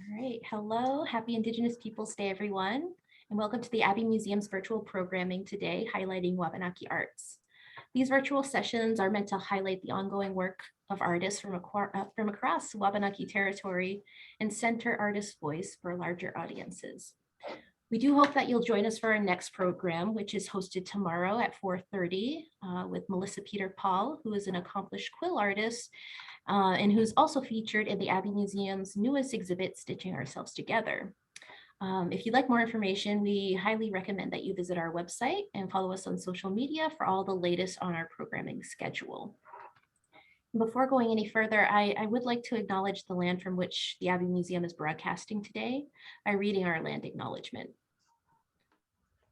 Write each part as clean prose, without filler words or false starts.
All right, hello, happy Indigenous Peoples Day, everyone, and welcome to the Abbey Museum's virtual programming today, highlighting Wabanaki arts. These virtual sessions are meant to highlight the ongoing work of artists from across Wabanaki territory and center artists' voice for larger audiences. We do hope that you'll join us for our next program, which is hosted tomorrow at 4:30 with Melissa Peter Paul, who is an accomplished quill artist and who's also featured in the Abbey Museum's newest exhibit, Stitching Ourselves Together. If you'd like more information, we highly recommend that you visit our website and follow us on social media for all the latest on our programming schedule. Before going any further, I would like to acknowledge the land from which the Abbey Museum is broadcasting today by reading our land acknowledgement.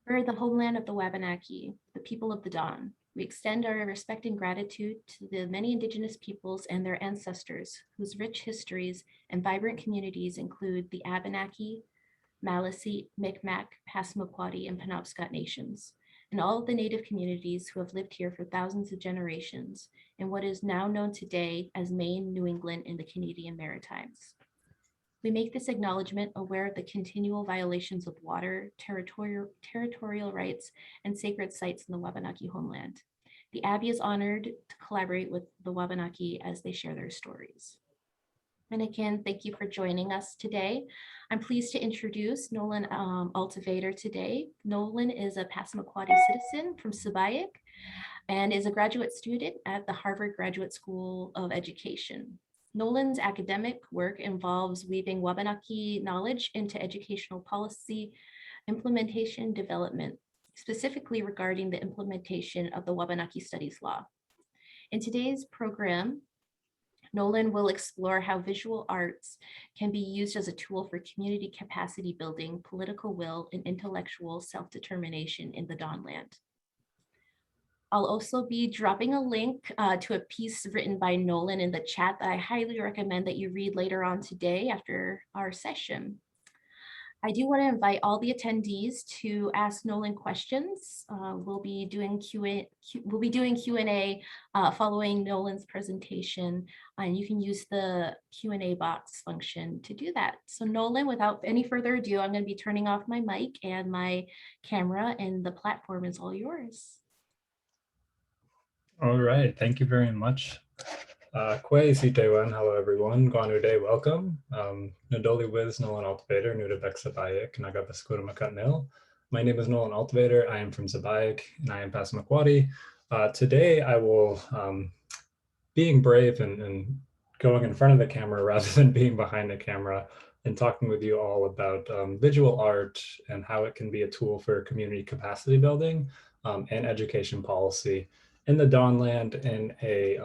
We're the homeland of the Wabanaki, the people of the Dawn. We extend our respect and gratitude to the many Indigenous peoples and their ancestors, whose rich histories and vibrant communities include the Abenaki, Maliseet, Micmac, Passamaquoddy, and Penobscot nations, and all of the Native communities who have lived here for thousands of generations in what is now known today as Maine, New England, and the Canadian Maritimes. We make this acknowledgement aware of the continual violations of water, territorial rights, and sacred sites in the Wabanaki homeland. The Abbey is honored to collaborate with the Wabanaki as they share their stories. And again, thank you for joining us today. I'm pleased to introduce Nolan Altvater today. Nolan is a Passamaquoddy citizen from Symbology and is a graduate student at the Harvard Graduate School of Education. Nolan's academic work involves weaving Wabanaki knowledge into educational policy, implementation, development, specifically regarding the implementation of the Wabanaki Studies Law. In today's program, Nolan will explore how visual arts can be used as a tool for community capacity building, political will, and intellectual self-determination in the Dawnland. I'll also be dropping a link to a piece written by Nolan in the chat that I highly recommend that you read later on today after our session. I do want to invite all the attendees to ask Nolan questions. We'll be doing Q&A following Nolan's presentation, and you can use the Q&A box function to do that. So Nolan, without any further ado, I'm going to be turning off my mic and my camera, and the platform is all yours. All right, thank you very much. Kwe sitewan, hello everyone, Guanude, welcome. Nadoli Wiz, Nolan Altvater, Nuda Bexabayik, Nagabaskurumakatnil. My name is Nolan Altvater, I am from Sabayik, and I am Passamaquoddy. Today I will, being brave and going in front of the camera rather than being behind the camera, and talking with you all about visual art and how it can be a tool for community capacity building and education policy in the Dawnland in a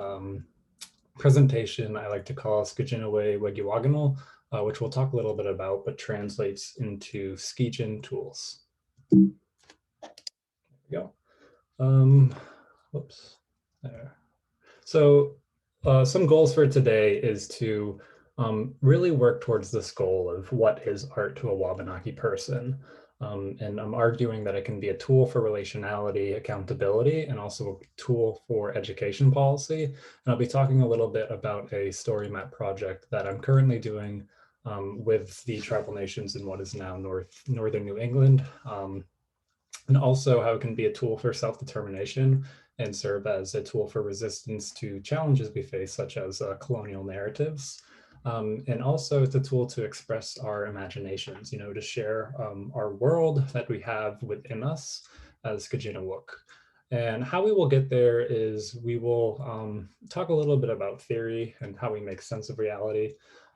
presentation I like to call skicinuwi, wehkewakonol, which we'll talk a little bit about, but translates into skicin tools. There we go. Whoops, there. So some goals for today is to really work towards this goal of what is art to a Wabanaki person. And I'm arguing that it can be a tool for relationality, accountability, and also a tool for education policy. And I'll be talking a little bit about a Storymap project that I'm currently doing with the tribal nations in what is now northern New England. And also how it can be a tool for self-determination and serve as a tool for resistance to challenges we face, such as colonial narratives. And also it's a tool to express our imaginations, to share our world that we have within us as Skicinuwik. And how we will get there is we will talk a little bit about theory and how we make sense of reality,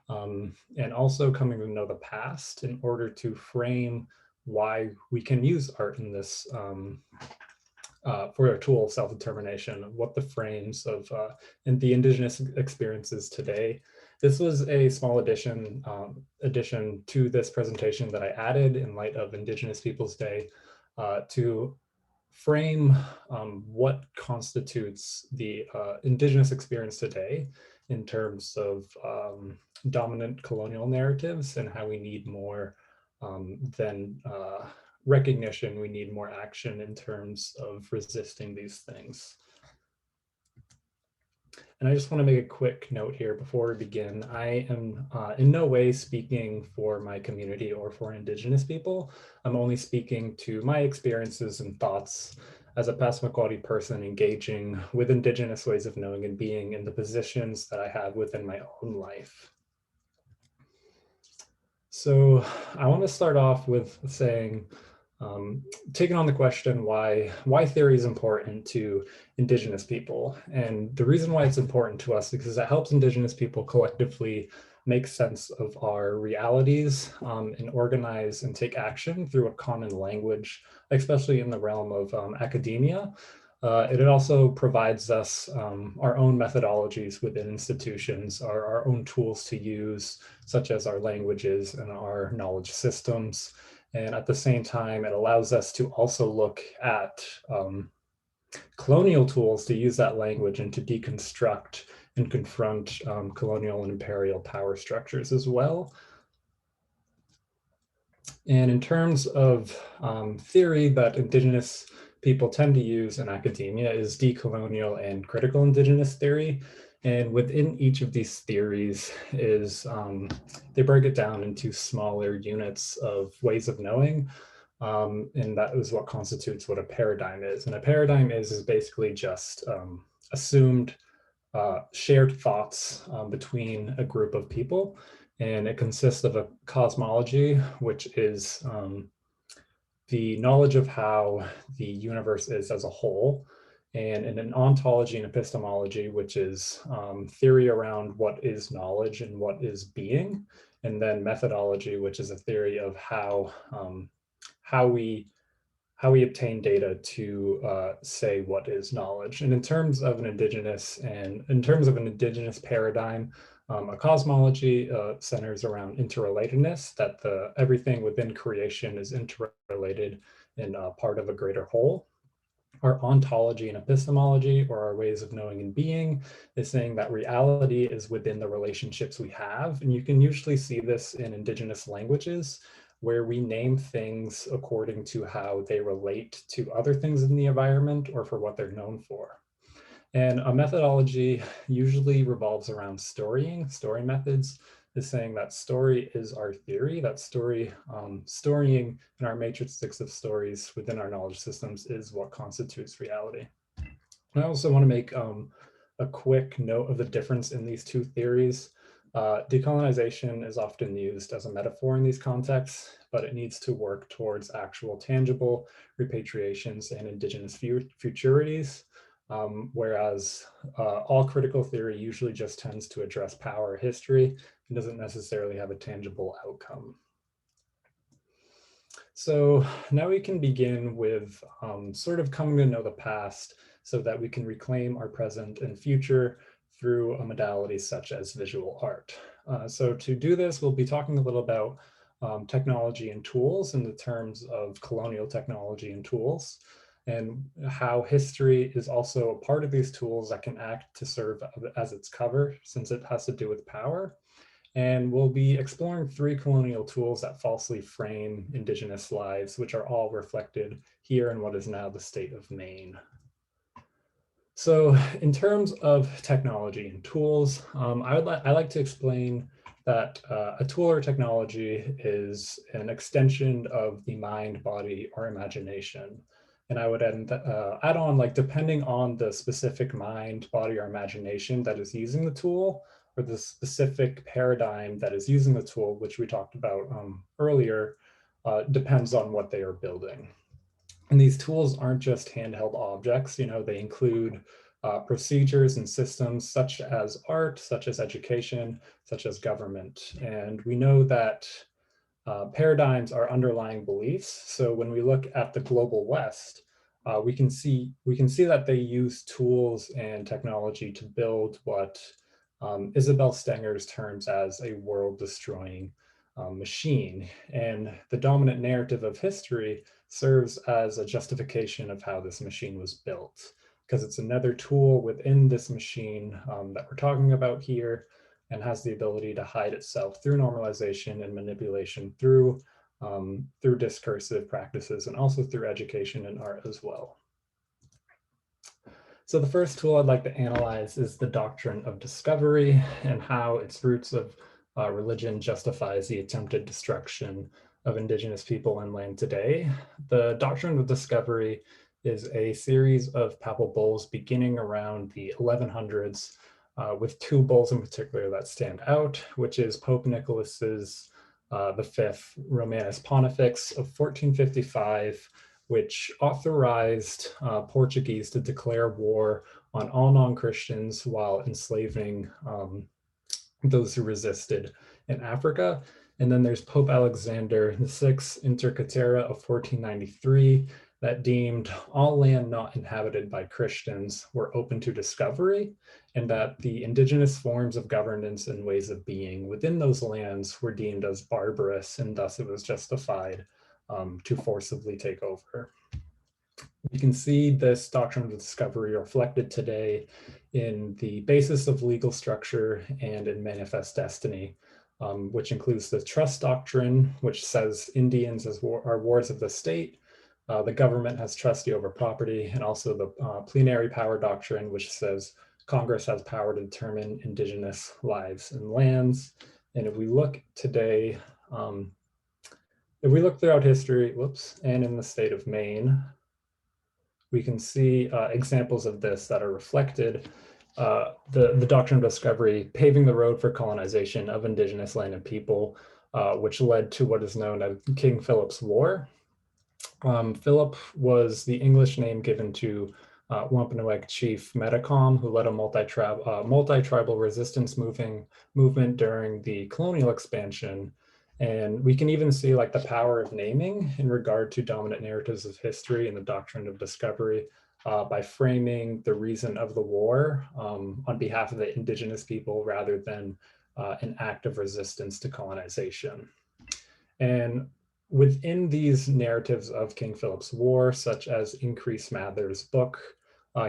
and also coming to know the past in order to frame why we can use art in this for a tool of self-determination, what the frames of in the Indigenous experiences today. This was a small addition to this presentation that I added in light of Indigenous Peoples Day to frame what constitutes the Indigenous experience today in terms of dominant colonial narratives and how we need more than recognition, we need more action in terms of resisting these things. And I just want to make a quick note here before we begin. I am in no way speaking for my community or for Indigenous people. I'm only speaking to my experiences and thoughts as a Passamaquoddy person engaging with Indigenous ways of knowing and being in the positions that I have within my own life. So I want to start off with saying, taking on the question why theory is important to Indigenous people. And the reason why it's important to us is because it helps Indigenous people collectively make sense of our realities and organize and take action through a common language, especially in the realm of academia. It also provides us our own methodologies within institutions, our own tools to use, such as our languages and our knowledge systems. And at the same time, it allows us to also look at colonial tools to use that language and to deconstruct and confront colonial and imperial power structures as well. And in terms of theory that Indigenous people tend to use in academia is de-colonial and critical Indigenous theory. And within each of these theories is, they break it down into smaller units of ways of knowing. And that is what constitutes what a paradigm is. And a paradigm is basically just assumed shared thoughts between a group of people. And it consists of a cosmology, which is the knowledge of how the universe is as a whole, and an ontology and epistemology, which is theory around what is knowledge and what is being, and then methodology, which is a theory of how we obtain data to say what is knowledge. And in terms of an Indigenous paradigm, a cosmology centers around interrelatedness, that everything within creation is interrelated and part of a greater whole. Our ontology and epistemology, or our ways of knowing and being, is saying that reality is within the relationships we have. And you can usually see this in Indigenous languages, where we name things according to how they relate to other things in the environment or for what they're known for. And a methodology usually revolves around storying. Story methods is saying that story is our theory, that storying in our matrix of stories within our knowledge systems is what constitutes reality. And I also want to make a quick note of the difference in these two theories. Decolonization is often used as a metaphor in these contexts, but it needs to work towards actual tangible repatriations and Indigenous futurities. Whereas all critical theory usually just tends to address power or history and doesn't necessarily have a tangible outcome. So now we can begin with sort of coming to know the past so that we can reclaim our present and future through a modality such as visual art. So to do this, we'll be talking a little about technology and tools in the terms of colonial technology and tools, and how history is also a part of these tools that can act to serve as its cover, since it has to do with power. And we'll be exploring 3 colonial tools that falsely frame Indigenous lives, which are all reflected here in what is now the state of Maine. So in terms of technology and tools, I like to explain that a tool or technology is an extension of the mind, body, or imagination. And I would add on, like, depending on the specific mind, body, or imagination that is using the tool, or the specific paradigm that is using the tool, which we talked about earlier, depends on what they are building. And these tools aren't just handheld objects, they include procedures and systems such as art, such as education, such as government. And we know that paradigms are underlying beliefs. So when we look at the global West, we can see that they use tools and technology to build what Isabel Stenger's terms as a world-destroying machine. And the dominant narrative of history serves as a justification of how this machine was built, because it's another tool within this machine that we're talking about here, and has the ability to hide itself through normalization and manipulation through discursive practices, and also through education and art as well. So the first tool I'd like to analyze is the doctrine of discovery and how its roots of religion justifies the attempted destruction of Indigenous people and land today. The doctrine of discovery is a series of papal bulls beginning around the 1100s, with two bulls in particular that stand out, which is Pope Nicholas's the Fifth Romanus Pontifex of 1455, which authorized Portuguese to declare war on all non-Christians while enslaving those who resisted in Africa. And then there's Pope Alexander VI Inter Caetera of 1493 that deemed all land not inhabited by Christians were open to discovery, and that the indigenous forms of governance and ways of being within those lands were deemed as barbarous, and thus it was justified to forcibly take over. You can see this doctrine of discovery reflected today in the basis of legal structure and in manifest destiny, which includes the trust doctrine, which says Indians are wards of the state. The government has trustee over property, and also the plenary power doctrine, which says Congress has power to determine indigenous lives and lands. And if we look today, if we look throughout history, and in the state of Maine, we can see examples of this that are reflected. The doctrine of discovery paving the road for colonization of indigenous land and people, which led to what is known as King Philip's War. Phillip was the English name given to Wampanoag chief Metacom, who led a multi-tribal resistance movement during the colonial expansion. And we can even see like the power of naming in regard to dominant narratives of history and the doctrine of discovery by framing the reason of the war on behalf of the indigenous people rather than an act of resistance to colonization. And within these narratives of King Philip's War, such as Increase Mather's book,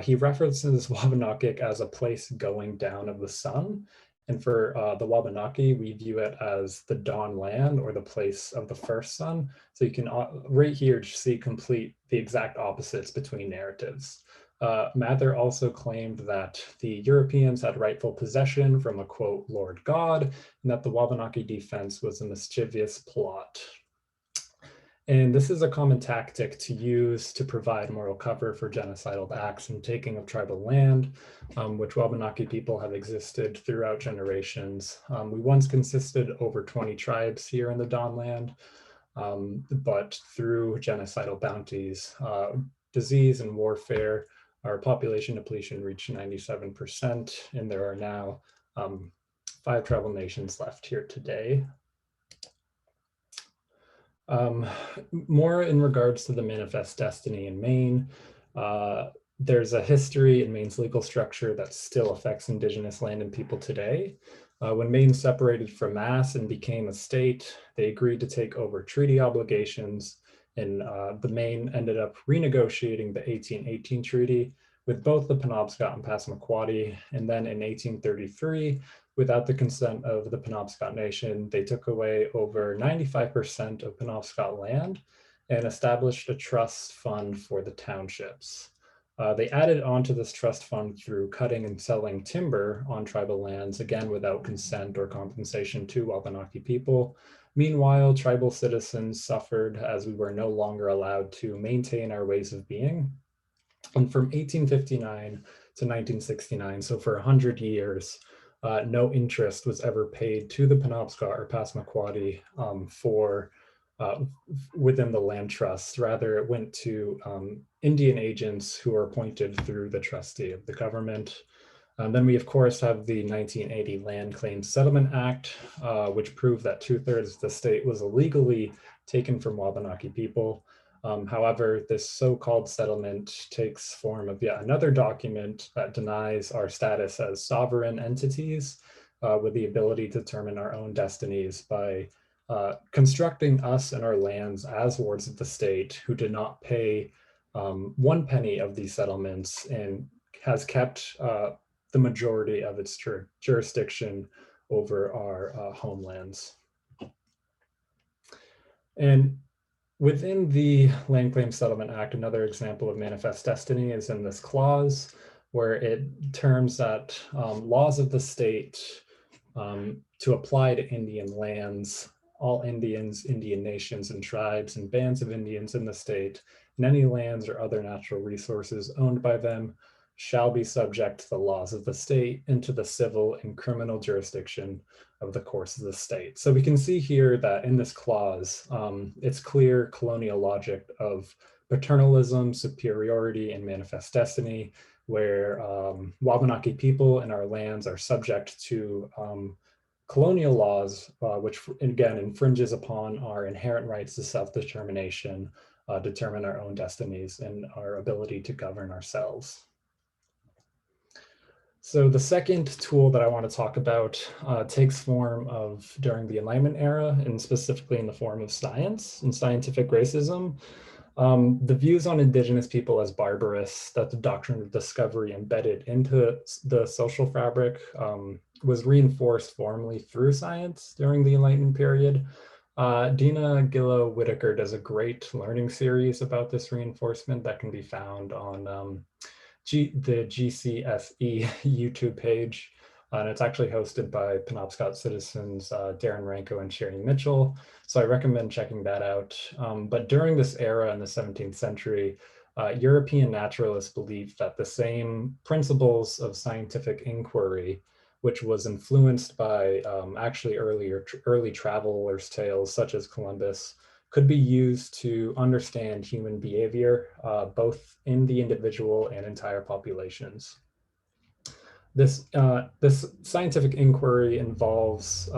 he references Wabanaki as a place going down of the sun. And for the Wabanaki, we view it as the Dawnland, or the place of the first sun. So you can right here see the exact opposites between narratives. Mather also claimed that the Europeans had rightful possession from a quote, Lord God, and that the Wabanaki defense was a mischievous plot. And this is a common tactic to use to provide moral cover for genocidal acts and taking of tribal land, which Wabanaki people have existed throughout generations. We once consisted over 20 tribes here in the Dawnland, but through genocidal bounties, disease and warfare, our population depletion reached 97%, and there are now 5 tribal nations left here today. More in regards to the manifest destiny in Maine, there's a history in Maine's legal structure that still affects Indigenous land and people today. When Maine separated from Mass and became a state, they agreed to take over treaty obligations, and the Maine ended up renegotiating the 1818 treaty with both the Penobscot and Passamaquoddy, and then in 1833, without the consent of the Penobscot Nation, they took away over 95% of Penobscot land and established a trust fund for the townships. They added on to this trust fund through cutting and selling timber on tribal lands, again without consent or compensation to Wabanaki people. Meanwhile, tribal citizens suffered as we were no longer allowed to maintain our ways of being. And from 1859 to 1969, so for 100 years, no interest was ever paid to the Penobscot or Passamaquoddy within the land trust. Rather, it went to Indian agents who were appointed through the trustee of the government. Then we, of course, have the 1980 Land Claims Settlement Act, which proved that 2/3 of the state was illegally taken from Wabanaki people. However, this so-called settlement takes form of yet another document that denies our status as sovereign entities with the ability to determine our own destinies by constructing us and our lands as wards of the state who did not pay 1 penny of these settlements and has kept the majority of its jurisdiction over our homelands. And within the Land Claims Settlement Act, another example of manifest destiny is in this clause. where it terms that laws of the state to apply to Indian lands, all Indians, Indian nations and tribes and bands of Indians in the state, and any lands or other natural resources owned by them shall be subject to the laws of the state and to the civil and criminal jurisdiction of the courts of the state. So we can see here that in this clause, it's clear colonial logic of paternalism, superiority, and manifest destiny, where Wabanaki people in our lands are subject to colonial laws, which again infringes upon our inherent rights to self-determination, determine our own destinies, and our ability to govern ourselves. So the second tool that I want to talk about takes form of during the Enlightenment era, and specifically in the form of science and scientific racism. The views on Indigenous people as barbarous that the doctrine of discovery embedded into the social fabric was reinforced formally through science during the Enlightenment period. Dina Gillow Whitaker does a great learning series about this reinforcement that can be found on the GCSE YouTube page. And it's actually hosted by Penobscot citizens Darren Ranko and Sherry Mitchell. So I recommend checking that out. But during this era in the 17th century, European naturalists believed that the same principles of scientific inquiry, which was influenced by actually early travelers' tales such as Columbus, could be used to understand human behavior, both in the individual and entire populations. This scientific inquiry involves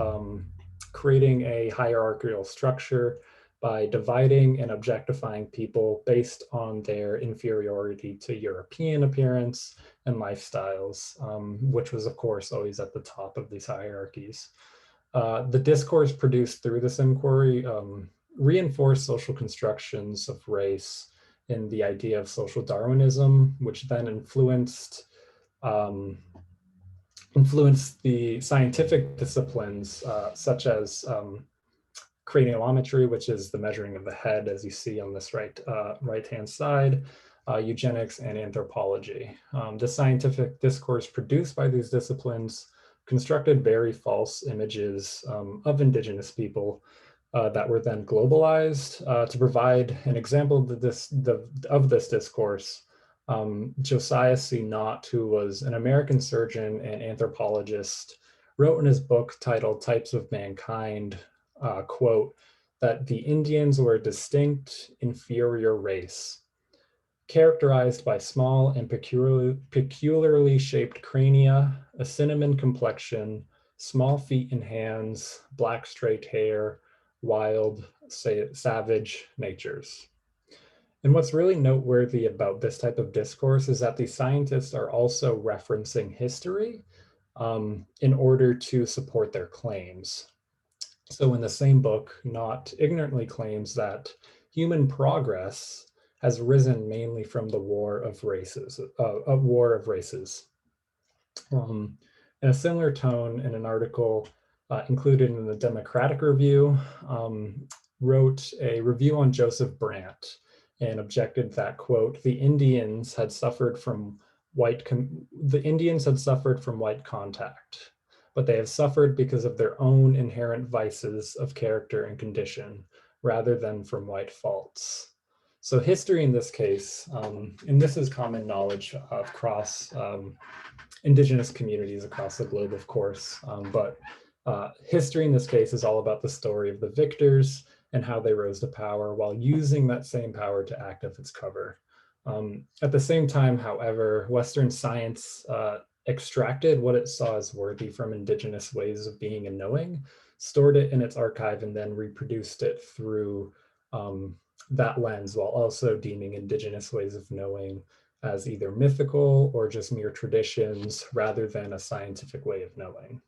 creating a hierarchical structure by dividing and objectifying people based on their inferiority to European appearance and lifestyles, which was, of course, always at the top of these hierarchies. The discourse produced through this inquiry reinforced social constructions of race in the idea of social Darwinism, which then influenced the scientific disciplines such as craniometry, which is the measuring of the head, as you see on this right-hand side, eugenics, and anthropology. The scientific discourse produced by these disciplines constructed very false images of Indigenous people that were then globalized. To provide an example of this discourse, Josiah C. Nott, who was an American surgeon and anthropologist, wrote in his book titled Types of Mankind, quote, that the Indians were a distinct, inferior race, characterized by small and peculiarly shaped crania, a cinnamon complexion, small feet and hands, black straight hair, wild, savage natures. And what's really noteworthy about this type of discourse is that these scientists are also referencing history in order to support their claims. So in the same book, Nott ignorantly claims that human progress has risen mainly from the war of races. In a similar tone, in an article included in the Democratic Review, wrote a review on Joseph Brandt and objected that, quote, the Indians had suffered from white contact, but they have suffered because of their own inherent vices of character and condition, rather than from white faults. So history in this case, and this is common knowledge across Indigenous communities across the globe, of course, but history in this case is all about the story of the victors and how they rose to power while using that same power to act as its cover. At the same time, however, Western science extracted what it saw as worthy from Indigenous ways of being and knowing, stored it in its archive, and then reproduced it through that lens, while also deeming Indigenous ways of knowing as either mythical or just mere traditions rather than a scientific way of knowing.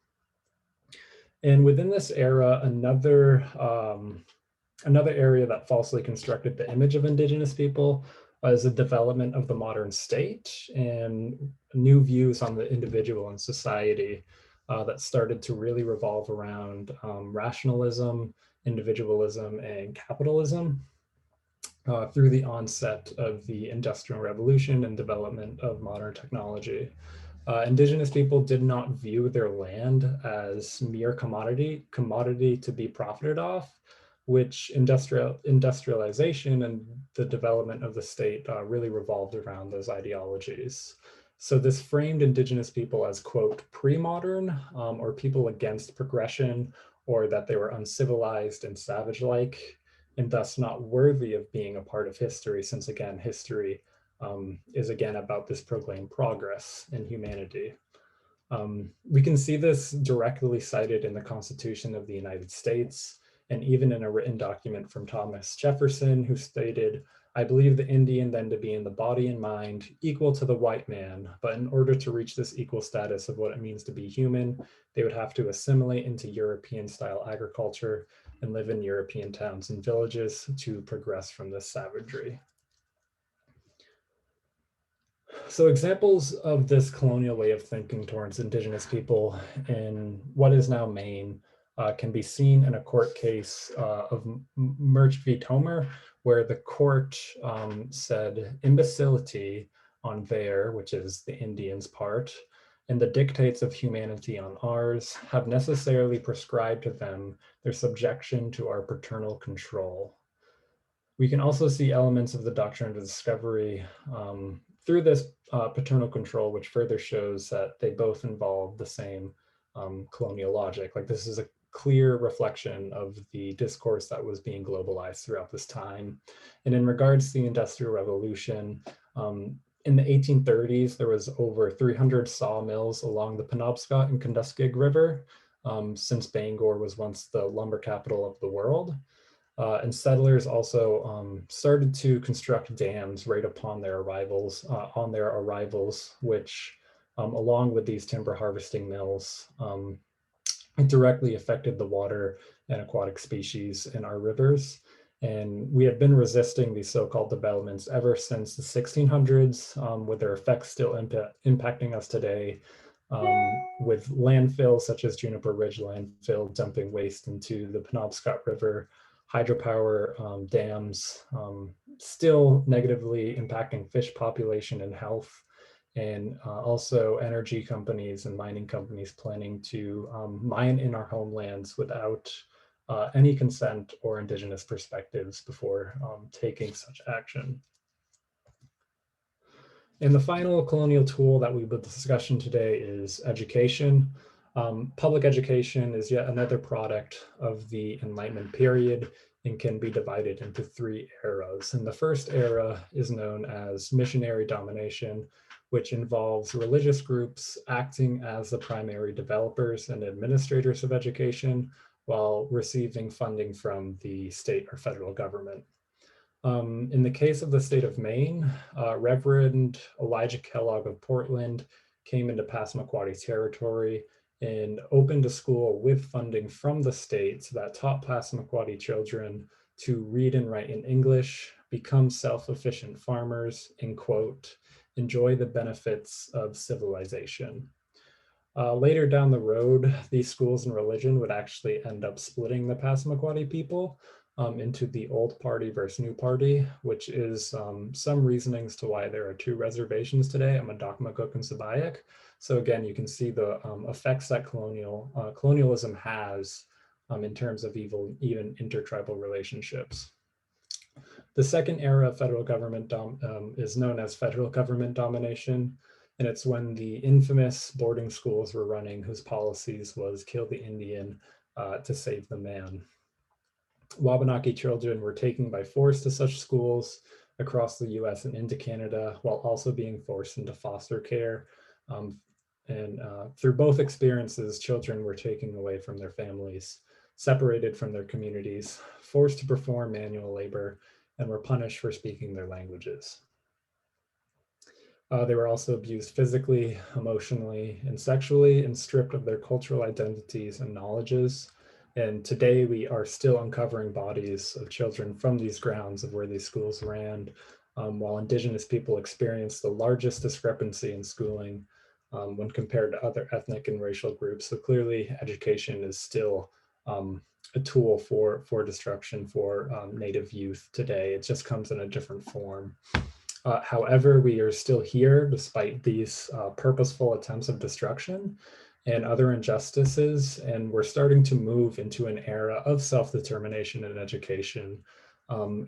And within this era, another area that falsely constructed the image of Indigenous people is the development of the modern state and new views on the individual and society that started to really revolve around rationalism, individualism, and capitalism. through the onset of the Industrial Revolution and development of modern technology. Indigenous people did not view their land as mere commodity to be profited off, which industrialization and the development of the state really revolved around those ideologies. So this framed Indigenous people as, quote, pre-modern, or people against progression, or that they were uncivilized and savage-like, and thus not worthy of being a part of history, since again, history is again about this proclaimed progress in humanity. We can see this directly cited in the Constitution of the United States, and even in a written document from Thomas Jefferson, who stated, "I believe the Indian then to be in the body and mind equal to the white man, but in order to reach this equal status of what it means to be human, they would have to assimilate into European style agriculture and live in European towns and villages to progress from this savagery." So examples of this colonial way of thinking towards Indigenous people in what is now Maine can be seen in a court case of Birch v. Tomer, where the court said imbecility on their, which is the Indians' part, and the dictates of humanity on ours have necessarily prescribed to them their subjection to our paternal control. We can also see elements of the doctrine of discovery through this paternal control, which further shows that they both involve the same colonial logic. Like, this is a clear reflection of the discourse that was being globalized throughout this time. And in regards to the Industrial Revolution, in the 1830s, there was over 300 sawmills along the Penobscot and Kunduskig River, since Bangor was once the lumber capital of the world. And settlers also started to construct dams right upon their arrivals, which, along with these timber harvesting mills, it directly affected the water and aquatic species in our rivers. And we have been resisting these so-called developments ever since the 1600s, with their effects still impacting us today, with landfills such as Juniper Ridge landfill dumping waste into the Penobscot River, hydropower dams still negatively impacting fish population and health, and also energy companies and mining companies planning to mine in our homelands without any consent or Indigenous perspectives before taking such action. And the final colonial tool that we will discussion today is education. Public education is yet another product of the Enlightenment period and can be divided into three eras. And the first era is known as missionary domination, which involves religious groups acting as the primary developers and administrators of education while receiving funding from the state or federal government. In the case of the state of Maine, Reverend Elijah Kellogg of Portland came into Passamaquoddy territory and opened a school with funding from the state that taught Passamaquoddy children to read and write in English, become self-efficient farmers, and, quote, enjoy the benefits of civilization. Later down the road, these schools and religion would actually end up splitting the Passamaquoddy people into the old party versus new party, which is some reasonings to why there are two reservations today, Amadakmakuk and Sabayak. So again, you can see the effects that colonialism has in terms of even intertribal relationships. The second era of federal government is known as federal government domination. And it's when the infamous boarding schools were running whose policies was kill the Indian to save the man. Wabanaki children were taken by force to such schools across the US and into Canada, while also being forced into foster care. Through both experiences, children were taken away from their families, separated from their communities, forced to perform manual labor, and were punished for speaking their languages. They were also abused physically, emotionally, and sexually, and stripped of their cultural identities and knowledges. And today we are still uncovering bodies of children from these grounds of where these schools ran, while Indigenous people experience the largest discrepancy in schooling when compared to other ethnic and racial groups. So clearly education is still a tool for destruction for Native youth today. It just comes in a different form. However, we are still here despite these purposeful attempts of destruction and other injustices, and we're starting to move into an era of self-determination in education,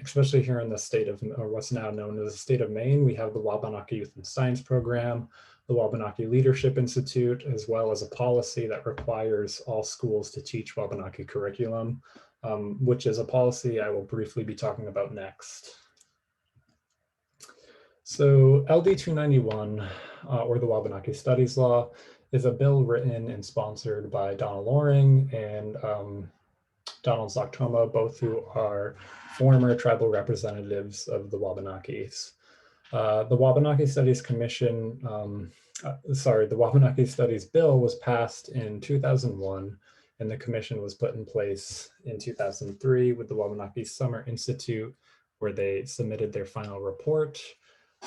especially here in the state of, or what's now known as the state of Maine. We have the Wabanaki Youth and Science Program, the Wabanaki Leadership Institute, as well as a policy that requires all schools to teach Wabanaki curriculum, which is a policy I will briefly be talking about next. So LD 291, or the Wabanaki Studies Law, is a bill written and sponsored by Donald Loring and Donald Zoctoma, both who are former tribal representatives of the Wabanakis. The Wabanaki Studies Commission, the Wabanaki Studies Bill was passed in 2001, and the commission was put in place in 2003 with the Wabanaki Summer Institute, where they submitted their final report.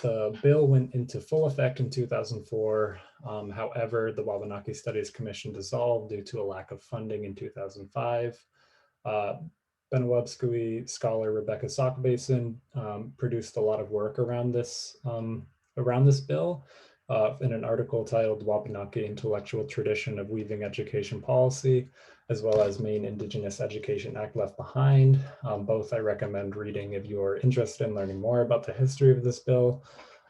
The bill went into full effect in 2004. However, the Wabanaki Studies Commission dissolved due to a lack of funding in 2005. Benewabscui scholar Rebecca Sockbason produced a lot of work around this bill in an article titled Wabanaki Intellectual Tradition of Weaving Education Policy, as well as Maine Indigenous Education Act Left Behind. Both I recommend reading if you're interested in learning more about the history of this bill.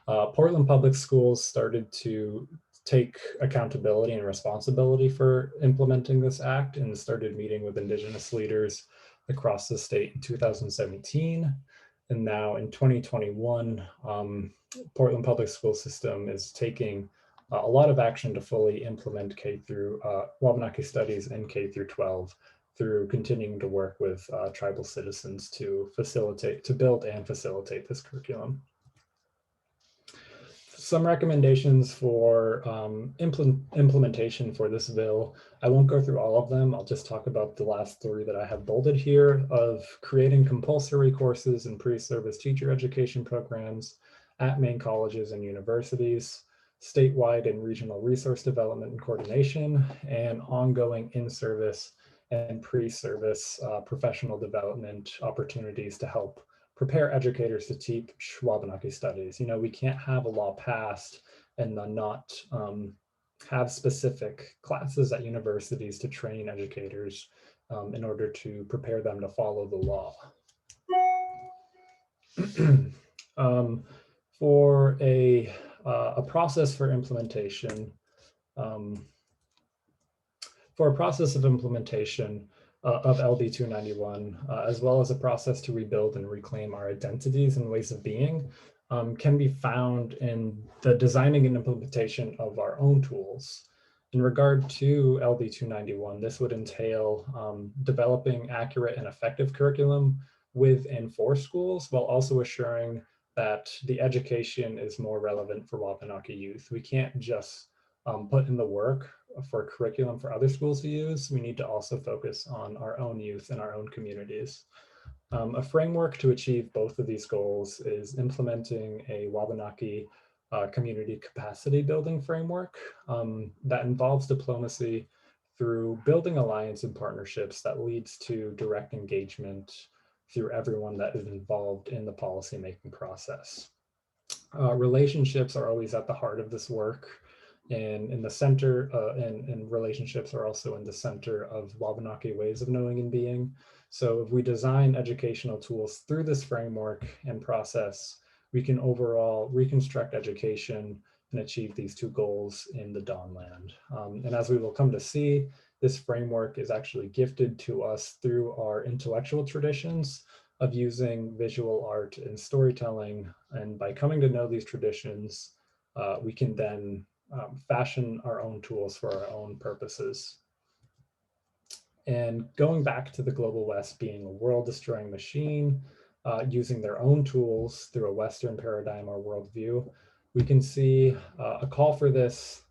Portland Public Schools started to take accountability and responsibility for implementing this act and started meeting with Indigenous leaders across the state in 2017. And now in 2021, Portland Public School System is taking a lot of action to fully implement Wabanaki studies in K through 12 through continuing to work with tribal citizens to build and facilitate this curriculum. Some recommendations for implementation for this bill. I won't go through all of them. I'll just talk about the last three that I have bolded here, of creating compulsory courses and pre-service teacher education programs at Maine colleges and universities, statewide and regional resource development and coordination, and ongoing in-service and pre-service professional development opportunities to help prepare educators to teach Wabanaki studies. You know, we can't have a law passed and then not have specific classes at universities to train educators in order to prepare them to follow the law. For a process for implementation, of LD 291, as well as a process to rebuild and reclaim our identities and ways of being, can be found in the designing and implementation of our own tools. In regard to LD 291, this would entail developing accurate and effective curriculum with and for schools, while also assuring that the education is more relevant for Wabanaki youth. We can't just put in the work for curriculum for other schools to use. We need to also focus on our own youth and our own communities. A framework to achieve both of these goals is implementing a Wabanaki community capacity building framework that involves diplomacy through building alliance and partnerships that leads to direct engagement through everyone that is involved in the policymaking process. Relationships are always at the heart of this work, and in the center, and relationships are also in the center of Wabanaki ways of knowing and being. So if we design educational tools through this framework and process, we can overall reconstruct education and achieve these two goals in the Dawnland. And as we will come to see, this framework is actually gifted to us through our intellectual traditions of using visual art and storytelling. And by coming to know these traditions, we can then fashion our own tools for our own purposes. And going back to the Global West being a world-destroying machine, using their own tools through a Western paradigm or worldview, we can see a call for this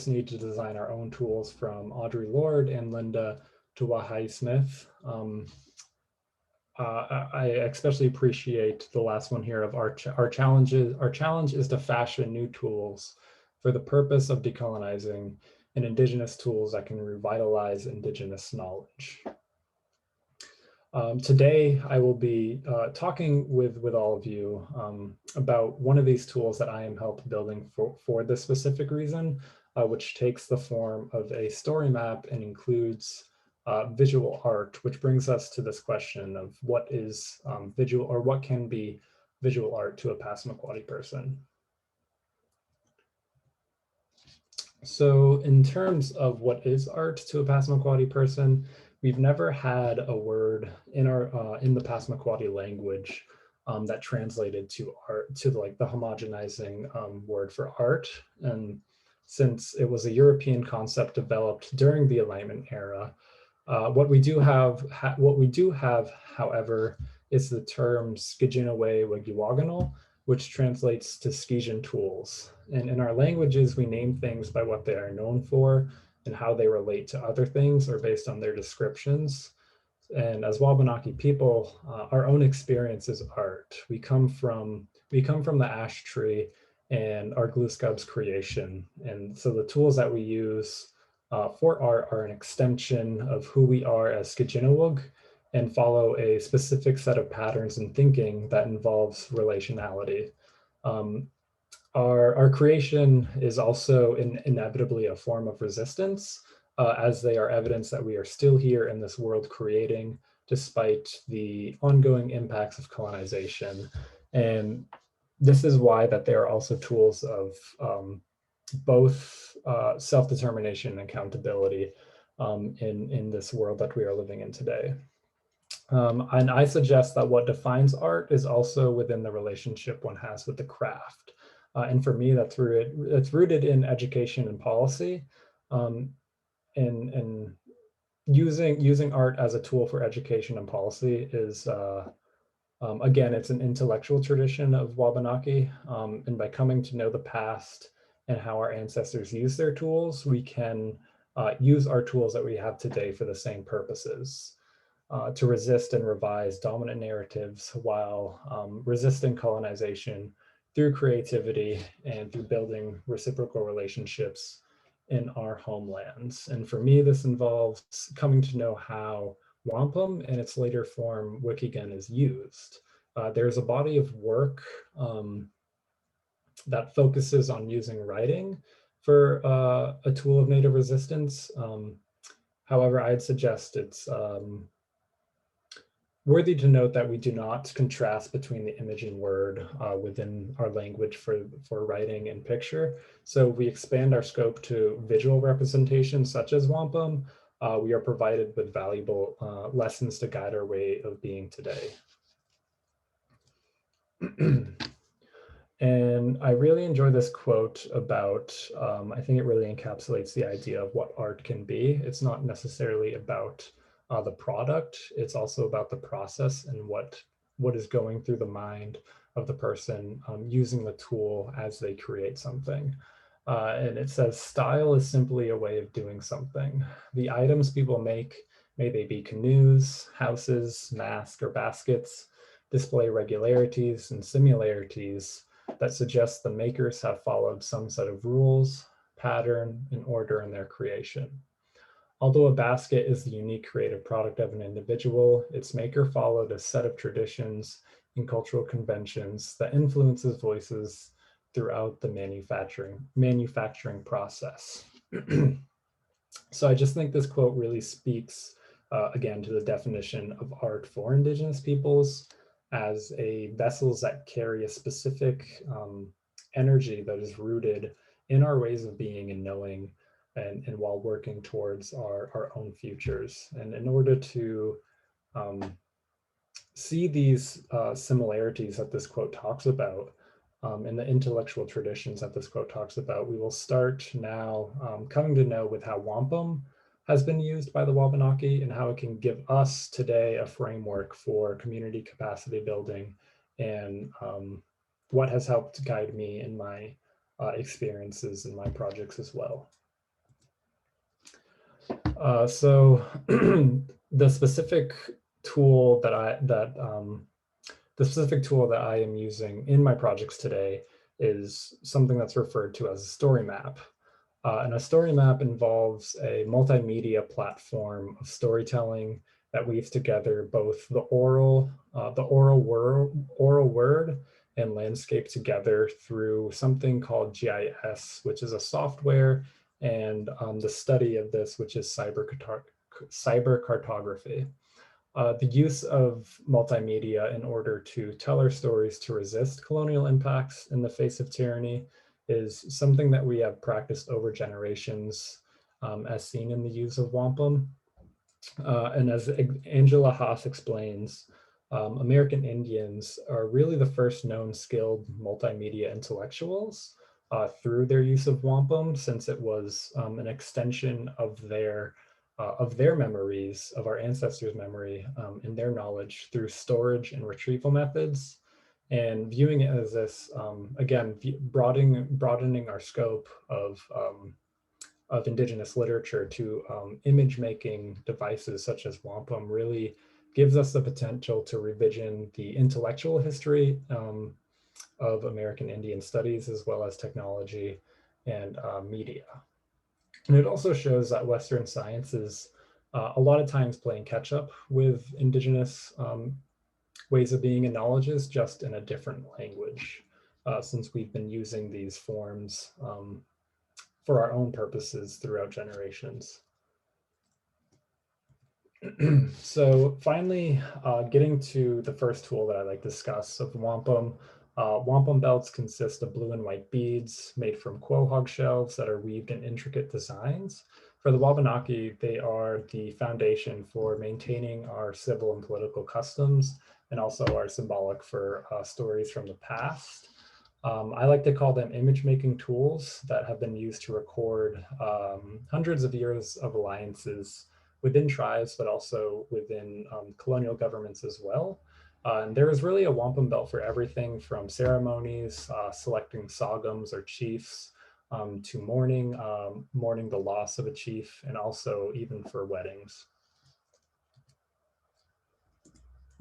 need to design our own tools from Audre Lorde and Linda Tuahai Smith. I especially appreciate the last one here of our challenge is to fashion new tools for the purpose of decolonizing and Indigenous tools that can revitalize Indigenous knowledge. Today, I will be talking with all of you about one of these tools that I am helped building for this specific reason, which takes the form of a story map and includes visual art, which brings us to this question of what is visual, or what can be visual art to a Passamaquoddy person. So in terms of what is art to a Passamaquoddy person, we've never had a word in our in the Passamaquoddy language that translated to art, to like the homogenizing word for art. And since it was a European concept developed during the Enlightenment era, what we do have, however, is the term skicinuwi wehkewakonol, which translates to Skisian tools. And in our languages, we name things by what they are known for and how they relate to other things or based on their descriptions. And as Wabanaki people, our own experience is art. We come from the ash tree and our glue scrub's creation. And so the tools that we use for art are an extension of who we are as skicinuwug and follow a specific set of patterns and thinking that involves relationality. Our creation is also inevitably a form of resistance, as they are evidence that we are still here in this world creating, despite the ongoing impacts of colonization. And this is why that there are also tools of both self-determination and accountability in this world that we are living in today. And I suggest that what defines art is also within the relationship one has with the craft. And for me, that's rooted in education and policy, and using art as a tool for education and policy is, again, it's an intellectual tradition of Wabanaki. And by coming to know the past and how our ancestors use their tools, we can use our tools that we have today for the same purposes. To resist and revise dominant narratives while resisting colonization through creativity and through building reciprocal relationships in our homelands. And for me, this involves coming to know how wampum and its later form Wikhikon is used. There's a body of work that focuses on using writing for a tool of native resistance. However, I'd suggest it's worthy to note that we do not contrast between the image and word within our language for writing and picture. So we expand our scope to visual representations such as wampum. We are provided with valuable lessons to guide our way of being today. And I really enjoy this quote about, I think it really encapsulates the idea of what art can be. It's not necessarily about the product, it's also about the process and what is going through the mind of the person using the tool as they create something. And it says, style is simply a way of doing something. The items people make, may they be canoes, houses, masks, or baskets, display regularities and similarities that suggest the makers have followed some set of rules, pattern, and order in their creation. Although a basket is the unique creative product of an individual, its maker followed a set of traditions and cultural conventions that influences voices throughout the manufacturing process. So I just think this quote really speaks, again, to the definition of art for Indigenous peoples as a vessels that carry a specific energy that is rooted in our ways of being and knowing, and while working towards our own futures. And in order to see these similarities that this quote talks about and the intellectual traditions that this quote talks about, we will start now coming to know with how wampum has been used by the Wabanaki and how it can give us today a framework for community capacity building and what has helped guide me in my experiences and my projects as well. So the specific tool that I am using in my projects today is something that's referred to as a story map. And a story map involves a multimedia platform of storytelling that weaves together both the oral word and landscape together through something called GIS, which is a software, and the study of this, which is cyber cartography. The use of multimedia in order to tell our stories to resist colonial impacts in the face of tyranny is something that we have practiced over generations, as seen in the use of wampum. And as Angela Haas explains, American Indians are really the first known skilled multimedia intellectuals through their use of wampum, since it was an extension of their memories, of our ancestors' memory and their knowledge through storage and retrieval methods. And viewing it as this, again, broadening our scope of Indigenous literature to image-making devices such as wampum really gives us the potential to revision the intellectual history of American Indian studies, as well as technology and media. And it also shows that Western science is a lot of times playing catch up with Indigenous ways of being and knowledges, just in a different language, since we've been using these forms for our own purposes throughout generations. So finally, getting to the first tool that I like to discuss of wampum. Wampum belts consist of blue and white beads made from quahog shells that are weaved in intricate designs. For the Wabanaki, they are the foundation for maintaining our civil and political customs, and also are symbolic for stories from the past. I like to call them image-making tools that have been used to record hundreds of years of alliances within tribes, but also within colonial governments as well. And there is really a wampum belt for everything from ceremonies, selecting sorghums or chiefs, to mourning the loss of a chief, and also even for weddings.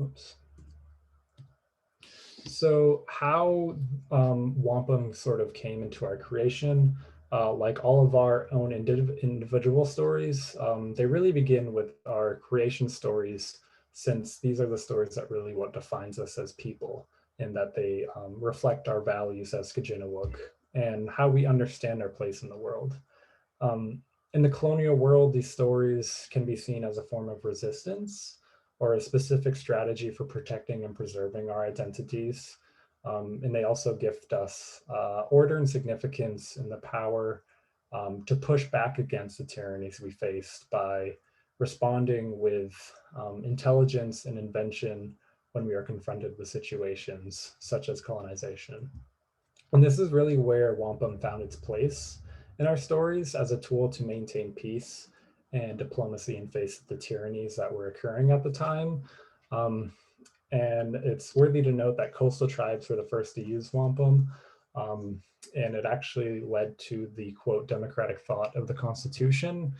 Oops. So how wampum sort of came into our creation, like all of our own individual stories, they really begin with our creation stories, since these are the stories that really what defines us as people, and that they reflect our values as skicinuwi and how we understand our place in the world. In the colonial world, these stories can be seen as a form of resistance or a specific strategy for protecting and preserving our identities. And they also gift us order and significance and the power to push back against the tyrannies we faced by responding with intelligence and invention when we are confronted with situations such as colonization. And this is really where wampum found its place in our stories as a tool to maintain peace and diplomacy in face of the tyrannies that were occurring at the time. And it's worthy to note that coastal tribes were the first to use wampum. And it actually led to the, quote, democratic thought of the Constitution,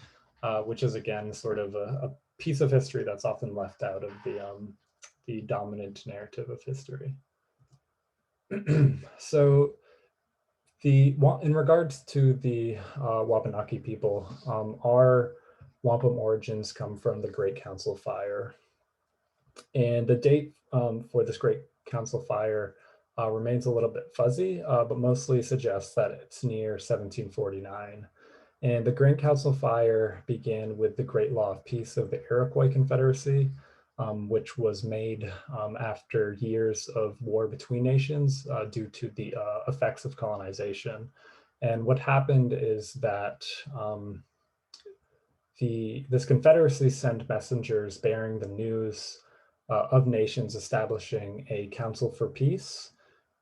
which is, again, sort of a piece of history that's often left out of the dominant narrative of history. So in regards to the Wabanaki people, our wampum origins come from the Great Council Fire. And the date for this Great Council Fire remains a little bit fuzzy, but mostly suggests that it's near 1749. And the Great Council Fire began with the Great Law of Peace of the Iroquois Confederacy, which was made after years of war between nations due to the effects of colonization. And what happened is that this confederacy sent messengers bearing the news of nations establishing a council for peace.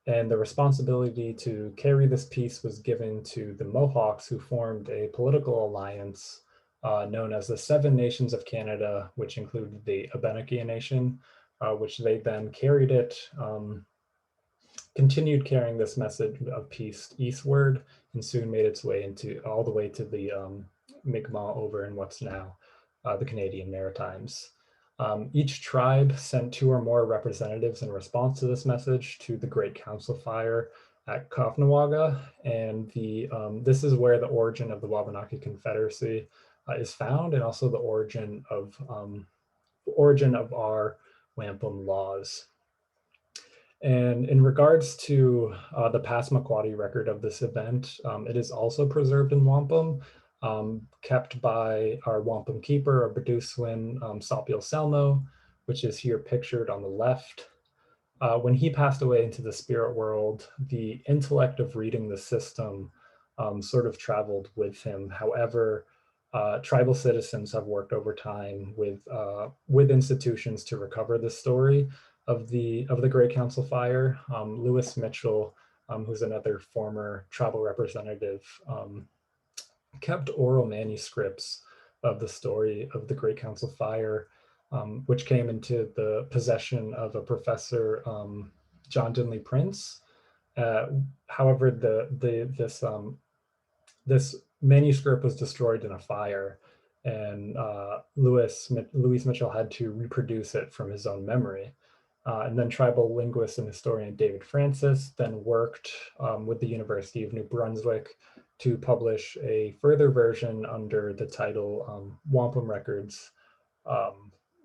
And the responsibility to carry this peace was given to the Mohawks, who formed a political alliance known as the Seven Nations of Canada, which included the Wabanaki Nation, which they then carried it, continued carrying this message of peace eastward, and soon made its way all the way to the Mi'kmaq over in what's now the Canadian Maritimes. Each tribe sent 2 or more representatives in response to this message to the Great Council Fire, at Kaufnawaga, and this is where the origin of the Wabanaki Confederacy is found, and also the origin of our wampum laws. And in regards to the Passamaquoddy record of this event, it is also preserved in wampum, kept by our wampum keeper, or Beduswin Sapiel Selmo, which is here pictured on the left. When he passed away into the spirit world, the intellect of reading the system sort of traveled with him. However, tribal citizens have worked over time with institutions to recover the story of the Great Council Fire. Lewis Mitchell, who's another former tribal representative, kept oral manuscripts of the story of the Great Council Fire, which came into the possession of a professor, John Dinley Prince. However, this manuscript was destroyed in a fire, and Louis Mitchell had to reproduce it from his own memory. And then tribal linguist and historian David Francis then worked with the University of New Brunswick to publish a further version under the title Wampum Records,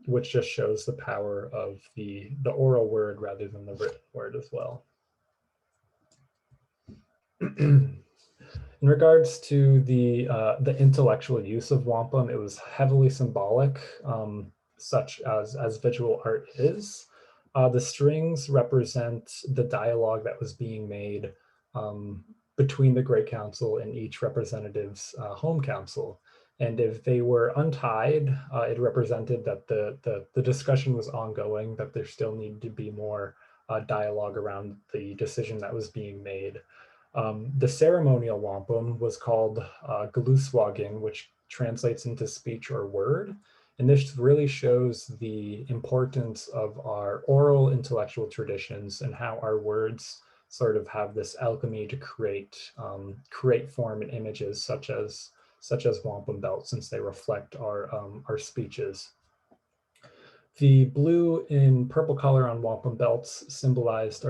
which just shows the power of the oral word rather than the written word as well. In regards to the intellectual use of wampum, it was heavily symbolic, such as visual art is. The strings represent the dialogue that was being made between the Great Council and each representative's home council. And if they were untied, it represented that the discussion was ongoing, that there still needed to be more dialogue around the decision that was being made. The ceremonial wampum was called galuswaging, which translates into speech or word. And this really shows the importance of our oral intellectual traditions and how our words sort of have this alchemy to create form and images such as wampum belts, since they reflect our speeches. The blue and purple color on wampum belts symbolized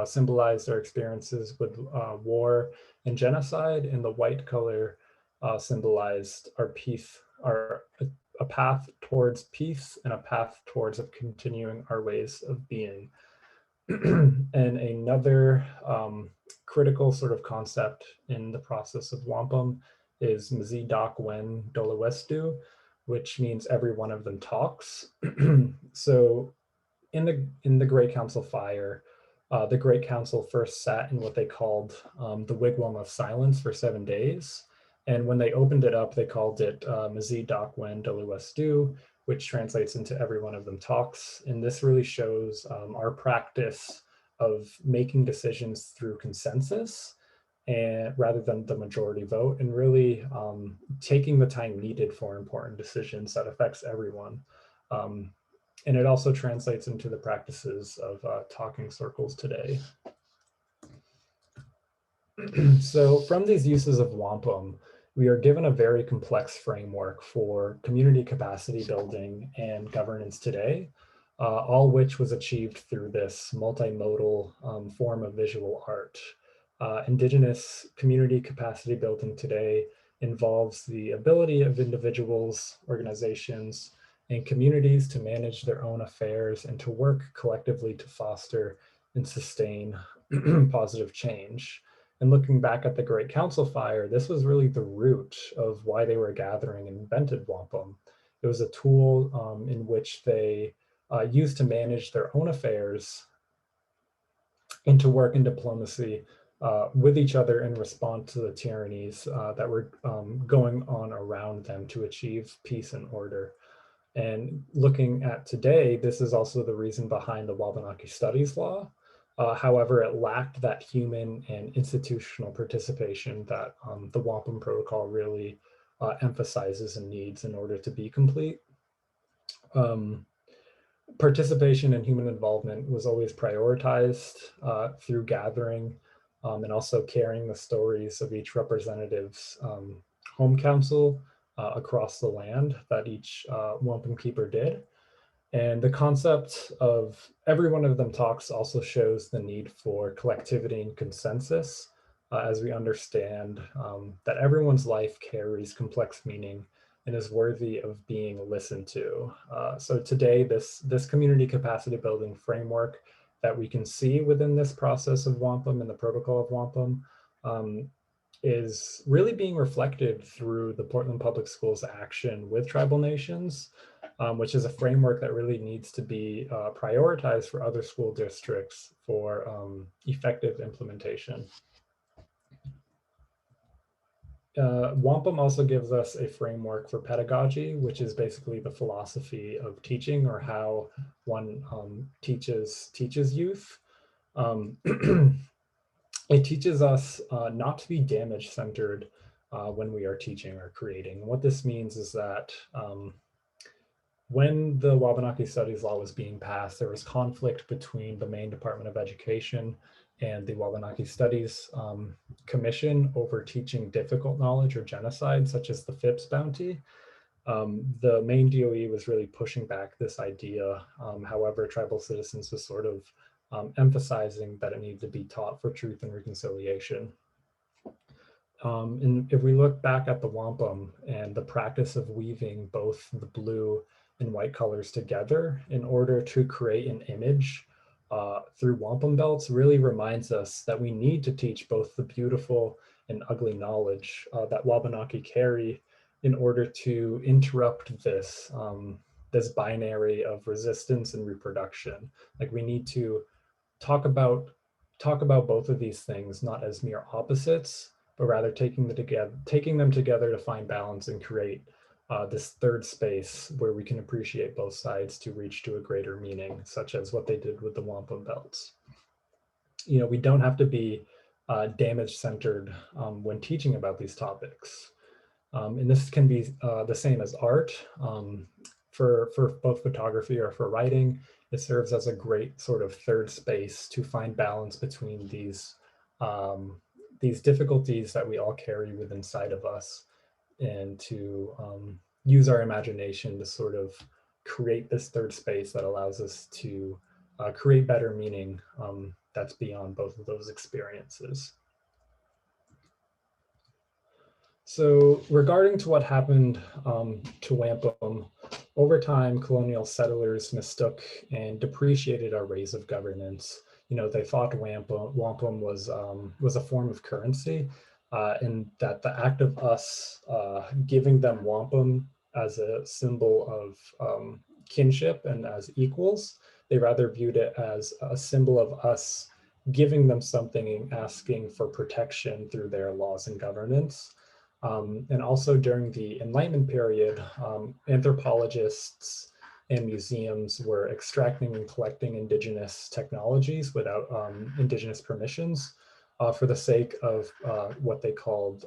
symbolized our experiences with war and genocide, and the white color symbolized our peace, a path towards peace and a path towards continuing our ways of being. And another critical sort of concept in the process of wampum is Mzi Doc Wen Dolawestu, which means every one of them talks. So in the Great Council Fire, the Great Council first sat in what they called the Wigwam of Silence for 7 days. And when they opened it up, they called it Mzi Doc Wen Dolawestu, which translates into every one of them talks. And this really shows our practice of making decisions through consensus, and rather than the majority vote, and really taking the time needed for important decisions that affects everyone. And it also translates into the practices of talking circles today. So from these uses of wampum, we are given a very complex framework for community capacity building and governance today, all which was achieved through this multimodal form of visual art. Indigenous community capacity building today involves the ability of individuals, organizations, and communities to manage their own affairs and to work collectively to foster and sustain positive change. And looking back at the Great Council Fire, this was really the root of why they were gathering and invented wampum. It was a tool in which they used to manage their own affairs and to work in diplomacy with each other in response to the tyrannies that were going on around them to achieve peace and order. And looking at today, this is also the reason behind the Wabanaki Studies Law. However, it lacked that human and institutional participation that the Wampum Protocol really emphasizes and needs in order to be complete. Participation and human involvement was always prioritized through gathering and also carrying the stories of each representative's home council across the land that each wampum keeper did. And the concept of every one of them talks also shows the need for collectivity and consensus as we understand that everyone's life carries complex meaning and is worthy of being listened to. So today, this community capacity building framework that we can see within this process of wampum and the protocol of wampum is really being reflected through the Portland Public Schools action with tribal nations, which is a framework that really needs to be prioritized for other school districts for effective implementation. Wampum also gives us a framework for pedagogy, which is basically the philosophy of teaching or how one teaches youth. It teaches us not to be damage centered when we are teaching or creating. What this means is that when the Wabanaki Studies Law was being passed, there was conflict between the Maine Department of Education and the Wabanaki Studies Commission over teaching difficult knowledge or genocide, such as the Phipps bounty. The Maine DOE was really pushing back this idea. However, tribal citizens was sort of emphasizing that it needed to be taught for truth and reconciliation. And if we look back at the wampum and the practice of weaving both the blue and white colors together in order to create an image through wampum belts really reminds us that we need to teach both the beautiful and ugly knowledge that Wabanaki carry in order to interrupt this, this binary of resistance and reproduction. Like we need to talk about both of these things not as mere opposites, but rather taking them together to find balance and create this third space where we can appreciate both sides to reach to a greater meaning, such as what they did with the wampum belts. You know, we don't have to be damage centered when teaching about these topics. And this can be the same as art. For both photography or for writing, it serves as a great sort of third space to find balance between these difficulties that we all carry within inside of us, and to use our imagination to sort of create this third space that allows us to create better meaning that's beyond both of those experiences. So regarding to what happened to wampum, over time, colonial settlers mistook and depreciated our ways of governance. You know, they thought wampum was a form of currency, and that the act of us giving them wampum as a symbol of kinship and as equals, they rather viewed it as a symbol of us giving them something and asking for protection through their laws and governance. And also during the Enlightenment period, anthropologists and museums were extracting and collecting indigenous technologies without indigenous permissions for the sake of what they called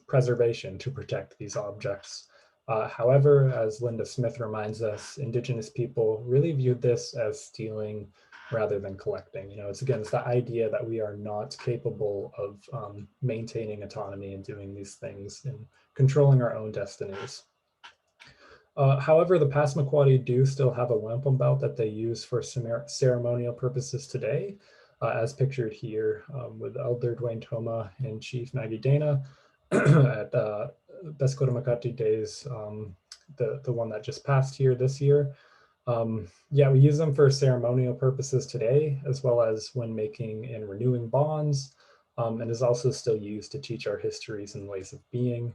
preservation, to protect these objects. However, as Linda Smith reminds us, indigenous people really viewed this as stealing rather than collecting. You know, it's the idea that we are not capable of maintaining autonomy and doing these things and controlling our own destinies. However, the Passamaquoddy do still have a wampum belt that they use for ceremonial purposes today, as pictured here with Elder Dwayne Toma and Chief Maggie Dana at Passamaquoddy Days, the one that just passed here this year. Yeah, we use them for ceremonial purposes today, as well as when making and renewing bonds, and is also still used to teach our histories and ways of being,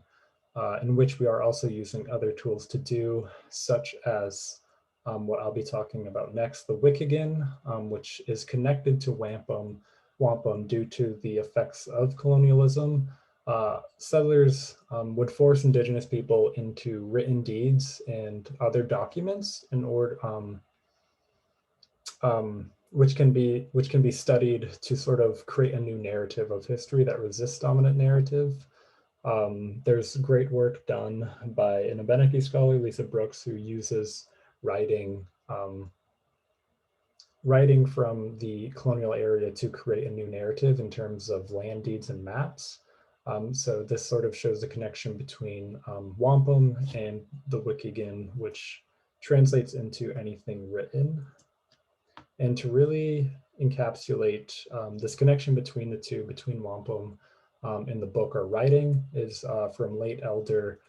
in which we are also using other tools to do, such as what I'll be talking about next, the Wikhikon, which is connected to wampum due to the effects of colonialism. Settlers would force indigenous people into written deeds and other documents in order, which can be studied to sort of create a new narrative of history that resists dominant narrative. There's great work done by an Wabanaki scholar, Lisa Brooks, who uses writing from the colonial area to create a new narrative in terms of land deeds and maps. So this sort of shows the connection between wampum and the Wikhikon, which translates into anything written. And to really encapsulate this connection between the two, between wampum and the book or writing, is from late elder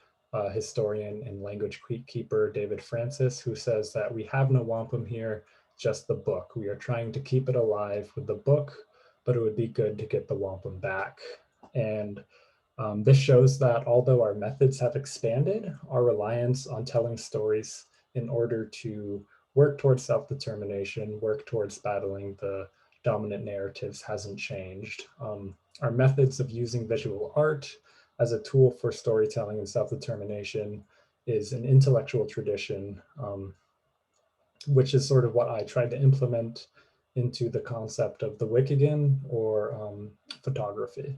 historian and language keeper David Francis, who says that we have no wampum here, just the book. We are trying to keep it alive with the book, but it would be good to get the wampum back. And this shows that although our methods have expanded, our reliance on telling stories in order to work towards self-determination, work towards battling the dominant narratives hasn't changed. Our methods of using visual art as a tool for storytelling and self-determination is an intellectual tradition, which is sort of what I tried to implement into the concept of the Wikhikon or photography.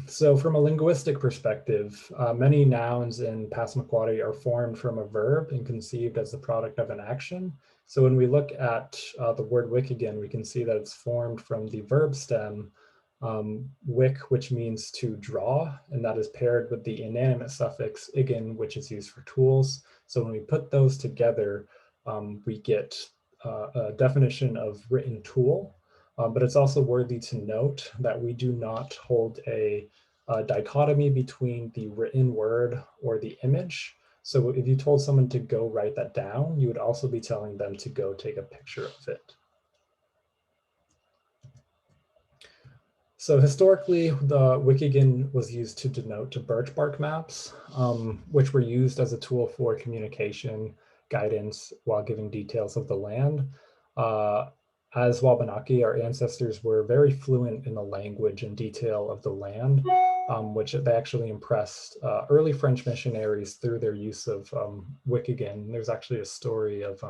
So from a linguistic perspective, many nouns in Passamaquoddy are formed from a verb and conceived as the product of an action. So when we look at the word Wikhikon, we can see that it's formed from the verb stem wik, which means to draw, and that is paired with the inanimate suffix igon, which is used for tools. So when we put those together, we get a definition of written tool. But it's also worthy to note that we do not hold a dichotomy between the written word or the image. So if you told someone to go write that down, you would also be telling them to go take a picture of it. So historically, the Wikhikon was used to denote birch bark maps, which were used as a tool for communication, guidance, while giving details of the land. As Wabanaki, our ancestors were very fluent in the language and detail of the land, which they actually impressed early French missionaries through their use of Wikhikon. There's actually a story of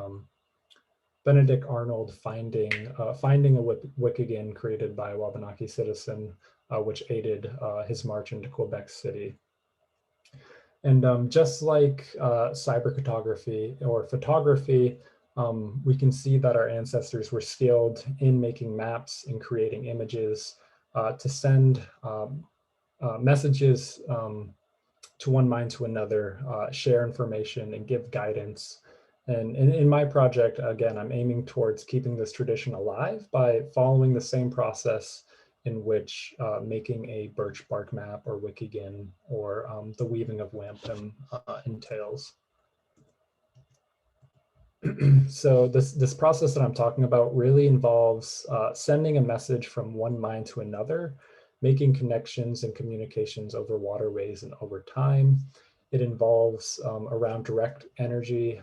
Benedict Arnold finding a Wikhikon created by a Wabanaki citizen, which aided his march into Quebec City. And just like cyber cartography or photography, we can see that our ancestors were skilled in making maps and creating images to send messages to one mind to another, share information and give guidance. And in my project, again, I'm aiming towards keeping this tradition alive by following the same process in which making a birch bark map or Wikhikon or the weaving of wampum entails. So this process that I'm talking about really involves sending a message from one mind to another, making connections and communications over waterways and over time. It involves around direct energy,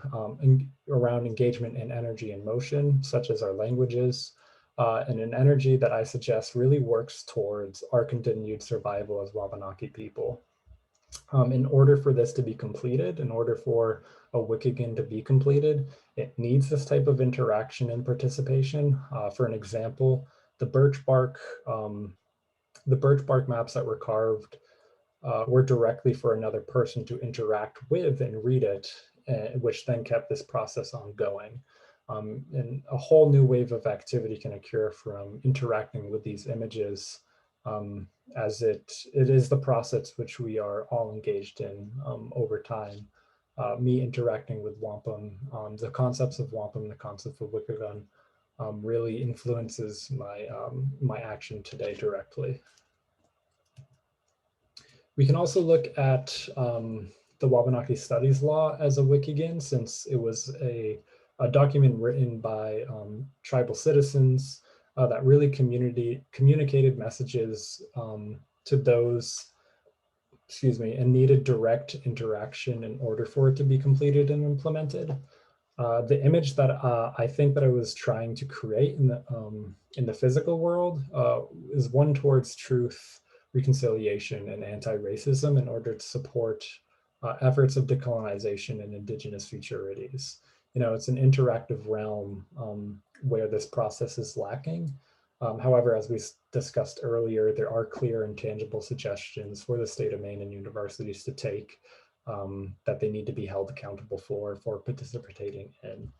around engagement in energy and motion, such as our languages, and an energy that I suggest really works towards our continued survival as Wabanaki people. In order for this to be completed, in order for a Wikhikon to be completed, it needs this type of interaction and participation. For an example, the birch bark maps that were carved were directly for another person to interact with and read it, which then kept this process ongoing. And a whole new wave of activity can occur from interacting with these images, as it is the process which we are all engaged in over time. Me interacting with wampum, the concepts of wampum, the concept of Wikhikon really influences my action today directly. We can also look at the Wabanaki Studies Law as a Wikhikon, since it was a document written by tribal citizens that really communicated messages to those, and needed direct interaction in order for it to be completed and implemented. The image that I think that I was trying to create in the physical world is one towards truth, reconciliation, and anti-racism in order to support efforts of decolonization and Indigenous futurities. It's an interactive realm where this process is lacking. However, as we discussed earlier, there are clear and tangible suggestions for the state of Maine and universities to take that they need to be held accountable for participating in.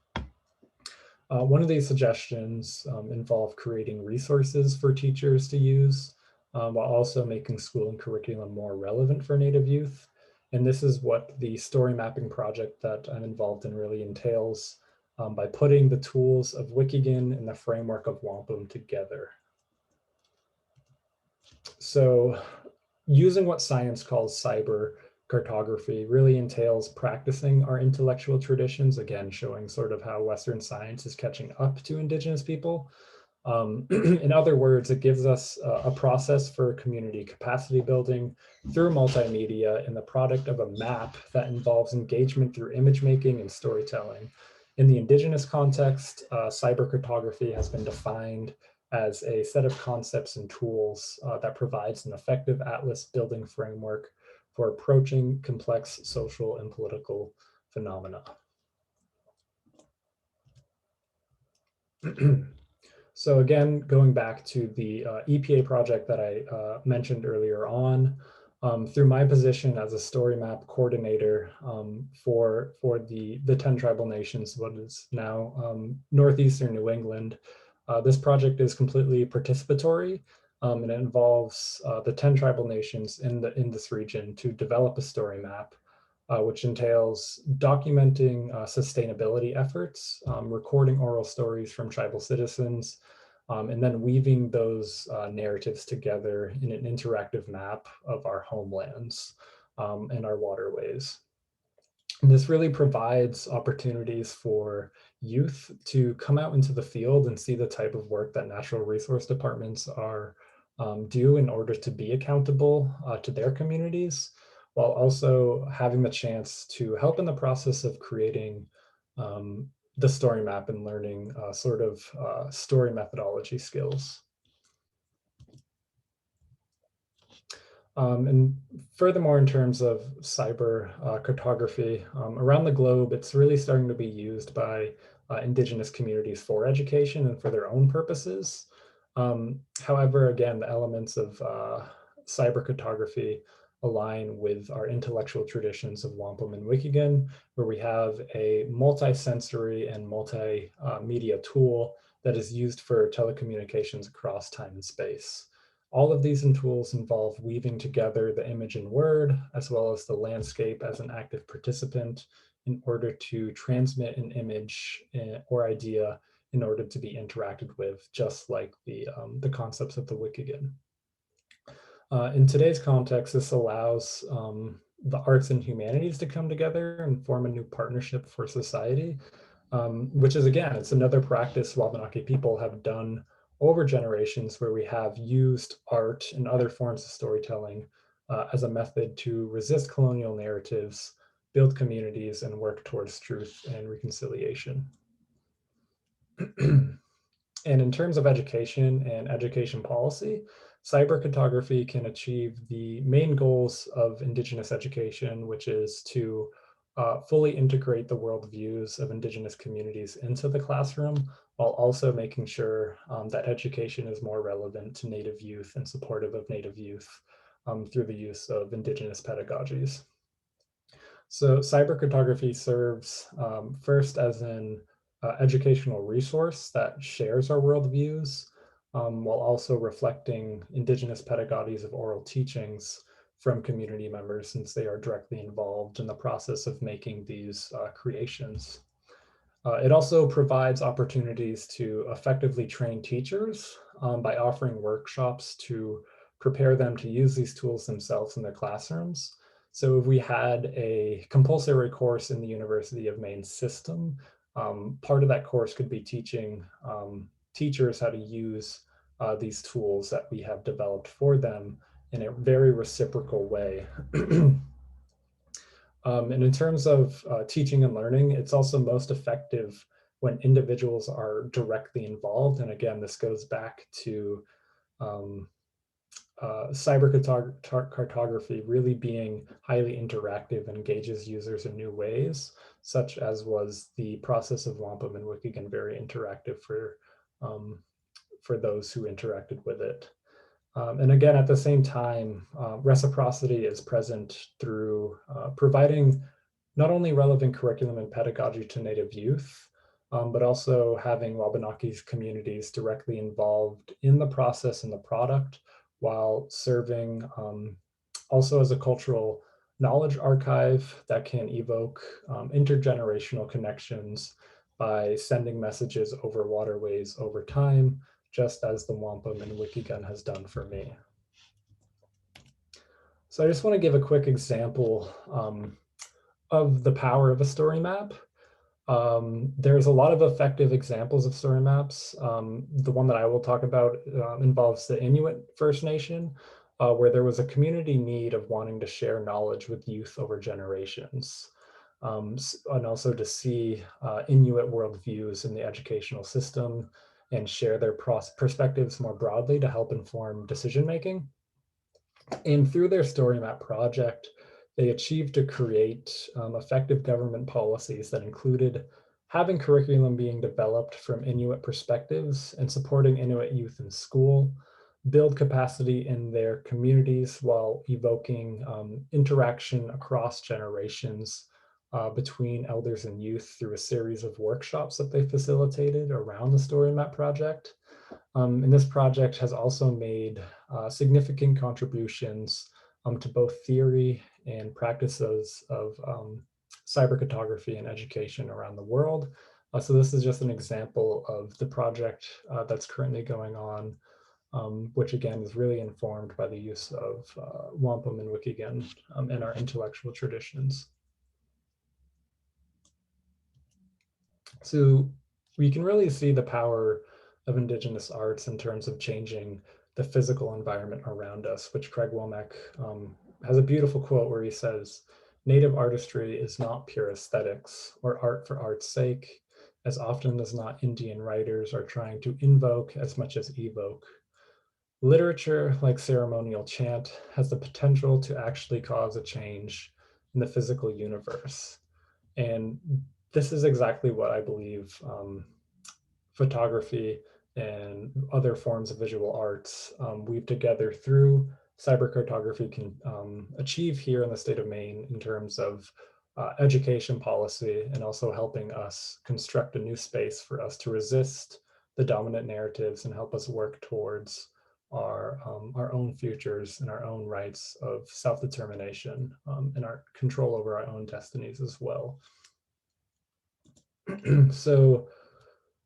One of these suggestions involve creating resources for teachers to use while also making school and curriculum more relevant for Native youth. And this is what the story mapping project that I'm involved in really entails, by putting the tools of Wikhikon and the framework of Wampum together. So using what science calls cyber cartography really entails practicing our intellectual traditions, again, showing sort of how Western science is catching up to Indigenous people. In other words, it gives us a process for community capacity building through multimedia and the product of a map that involves engagement through image making and storytelling. In the Indigenous context, cyber cartography has been defined as a set of concepts and tools that provides an effective atlas building framework for approaching complex social and political phenomena. So again, going back to the EPA project that I mentioned earlier on, through my position as a story map coordinator for the 10 tribal nations, what is now northeastern New England, this project is completely participatory, and it involves the 10 tribal nations in this region to develop a story map, which entails documenting sustainability efforts, recording oral stories from tribal citizens, and then weaving those narratives together in an interactive map of our homelands and our waterways. And this really provides opportunities for youth to come out into the field and see the type of work that natural resource departments are do in order to be accountable to their communities, while also having the chance to help in the process of creating the story map and learning sort of story methodology skills. And furthermore, in terms of cyber cartography, around the globe, it's really starting to be used by Indigenous communities for education and for their own purposes. However, again, the elements of cyber cartography align with our intellectual traditions of Wampum and Wikhikon, where we have a multi-sensory and multimedia tool that is used for telecommunications across time and space. All of these tools involve weaving together the image and word, as well as the landscape as an active participant, in order to transmit an image or idea in order to be interacted with, just like the concepts of the Wikhikon. In today's context, this allows the arts and humanities to come together and form a new partnership for society, which is, again, it's another practice Wabanaki people have done over generations, where we have used art and other forms of storytelling as a method to resist colonial narratives, build communities, and work towards truth and reconciliation. And in terms of education and education policy, cyber cartography can achieve the main goals of Indigenous education, which is to fully integrate the worldviews of Indigenous communities into the classroom, while also making sure that education is more relevant to Native youth and supportive of Native youth through the use of Indigenous pedagogies. So cyber cartography serves first as an educational resource that shares our worldviews, while also reflecting Indigenous pedagogies of oral teachings from community members, since they are directly involved in the process of making these creations. It also provides opportunities to effectively train teachers by offering workshops to prepare them to use these tools themselves in their classrooms. So if we had a compulsory course in the University of Maine system, part of that course could be teaching teachers how to use these tools that we have developed for them in a very reciprocal way. And in terms of teaching and learning, it's also most effective when individuals are directly involved. And again, this goes back to cyber cartography really being highly interactive and engages users in new ways, such as was the process of Wampum and Wikhikon, very interactive for those who interacted with it. And again, at the same time, reciprocity is present through providing not only relevant curriculum and pedagogy to Native youth, but also having Wabanaki's communities directly involved in the process and the product, while serving also as a cultural knowledge archive that can evoke intergenerational connections by sending messages over waterways over time, just as the Wampum and Wikhikon has done for me. So I just want to give a quick example of the power of a story map. There's a lot of effective examples of story maps. The one that I will talk about involves the Inuit First Nation, where there was a community need of wanting to share knowledge with youth over generations, and also to see Inuit worldviews in the educational system and share their perspectives more broadly to help inform decision making. And through their story map project, they achieved to create effective government policies that included having curriculum being developed from Inuit perspectives and supporting Inuit youth in school, build capacity in their communities while evoking interaction across generations between elders and youth through a series of workshops that they facilitated around the story map project. And this project has also made significant contributions to both theory and practices of cyber cartography and education around the world. So this is just an example of the project that's currently going on, which again is really informed by the use of Wampum and Wikhikon in our intellectual traditions. So we can really see the power of Indigenous arts in terms of changing the physical environment around us, which Craig Womack has a beautiful quote where he says, "Native artistry is not pure aesthetics or art for art's sake, as often as not Indian writers are trying to invoke as much as evoke. Literature, like ceremonial chant, has the potential to actually cause a change in the physical universe." And this is exactly what I believe photography and other forms of visual arts weave together through cyber cartography can achieve here in the state of Maine in terms of education policy and also helping us construct a new space for us to resist the dominant narratives and help us work towards our own futures and our own rights of self-determination and our control over our own destinies as well. So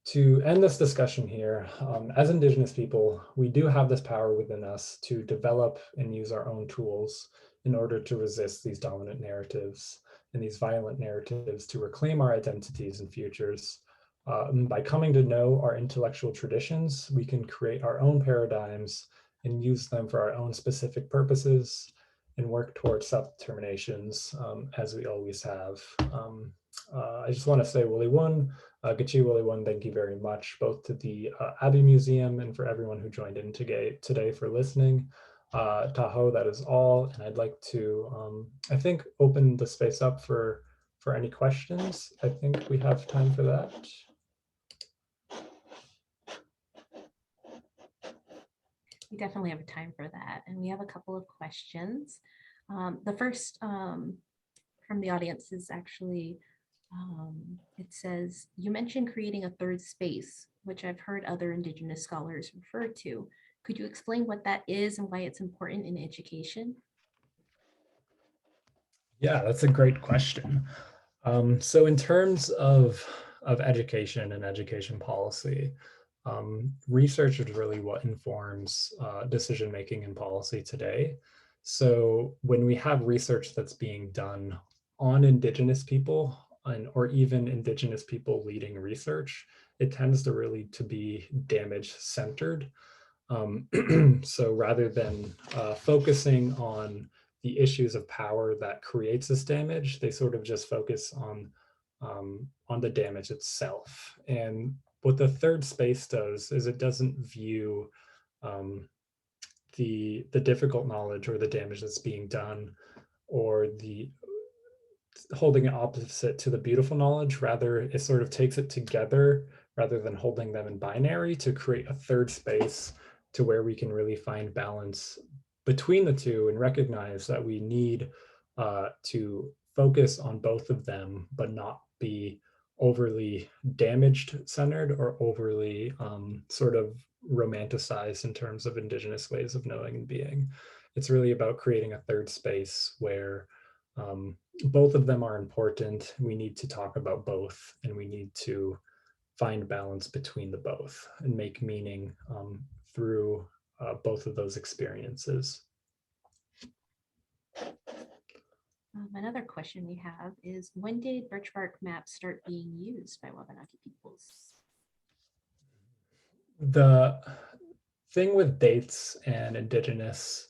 to end this discussion here, as Indigenous people, we do have this power within us to develop and use our own tools in order to resist these dominant narratives and these violent narratives to reclaim our identities and futures. By coming to know our intellectual traditions, we can create our own paradigms and use them for our own specific purposes and work towards self-determinations as we always have. I just want to say, Willie One, Gachi Willie One, thank you very much, both to the Abbey Museum and for everyone who joined in today for listening. Tahoe, that is all. And I'd like to, I think, open the space up for any questions. I think we have time for that. We definitely have time for that. And we have a couple of questions. The first from the audience is actually, it says, you mentioned creating a third space, which I've heard other Indigenous scholars refer to. Could you explain what that is and why it's important in education? Yeah, that's a great question. So in terms of education and education policy, research is really what informs decision-making and policy today. So when we have research that's being done on Indigenous people or even Indigenous people leading research, it tends to really to be damage-centered. So rather than focusing on the issues of power that creates this damage, they sort of just focus on the damage itself. And what the third space does is it doesn't view the difficult knowledge or the damage that's being done or the holding it opposite to the beautiful knowledge. Rather, it sort of takes it together rather than holding them in binary to create a third space to where we can really find balance between the two and recognize that we need to focus on both of them, but not be overly damaged centered or overly sort of romanticized in terms of Indigenous ways of knowing and being. It's really about creating a third space where Both of them are important. We need to talk about both, and we need to find balance between the both and make meaning through both of those experiences. Another question we have is, when did birch bark maps start being used by Wabanaki peoples? The thing with dates and Indigenous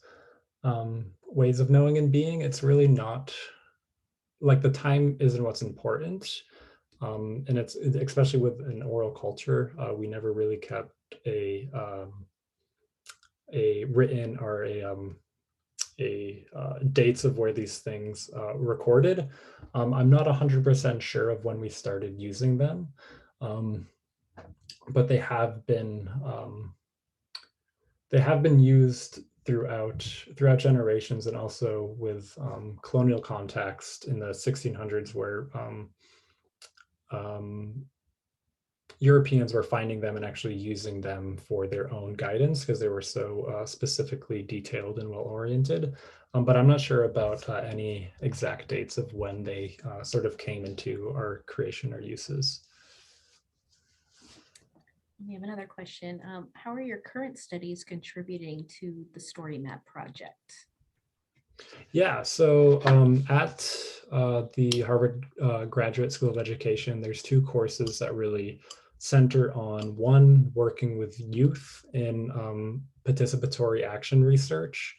ways of knowing and being, it's really not, like, the time isn't what's important. And it's especially with an oral culture, we never really kept a written or dates of where these things recorded. I'm not 100% sure of when we started using them, but they have been used throughout generations, and also with colonial context in the 1600s, where Europeans were finding them and actually using them for their own guidance because they were so specifically detailed and well-oriented. But I'm not sure about any exact dates of when they sort of came into our creation or uses. We have another question. How are your current studies contributing to the Storymap project? Yeah, so at the Harvard Graduate School of Education, there's two courses that really center on, one, working with youth in participatory action research,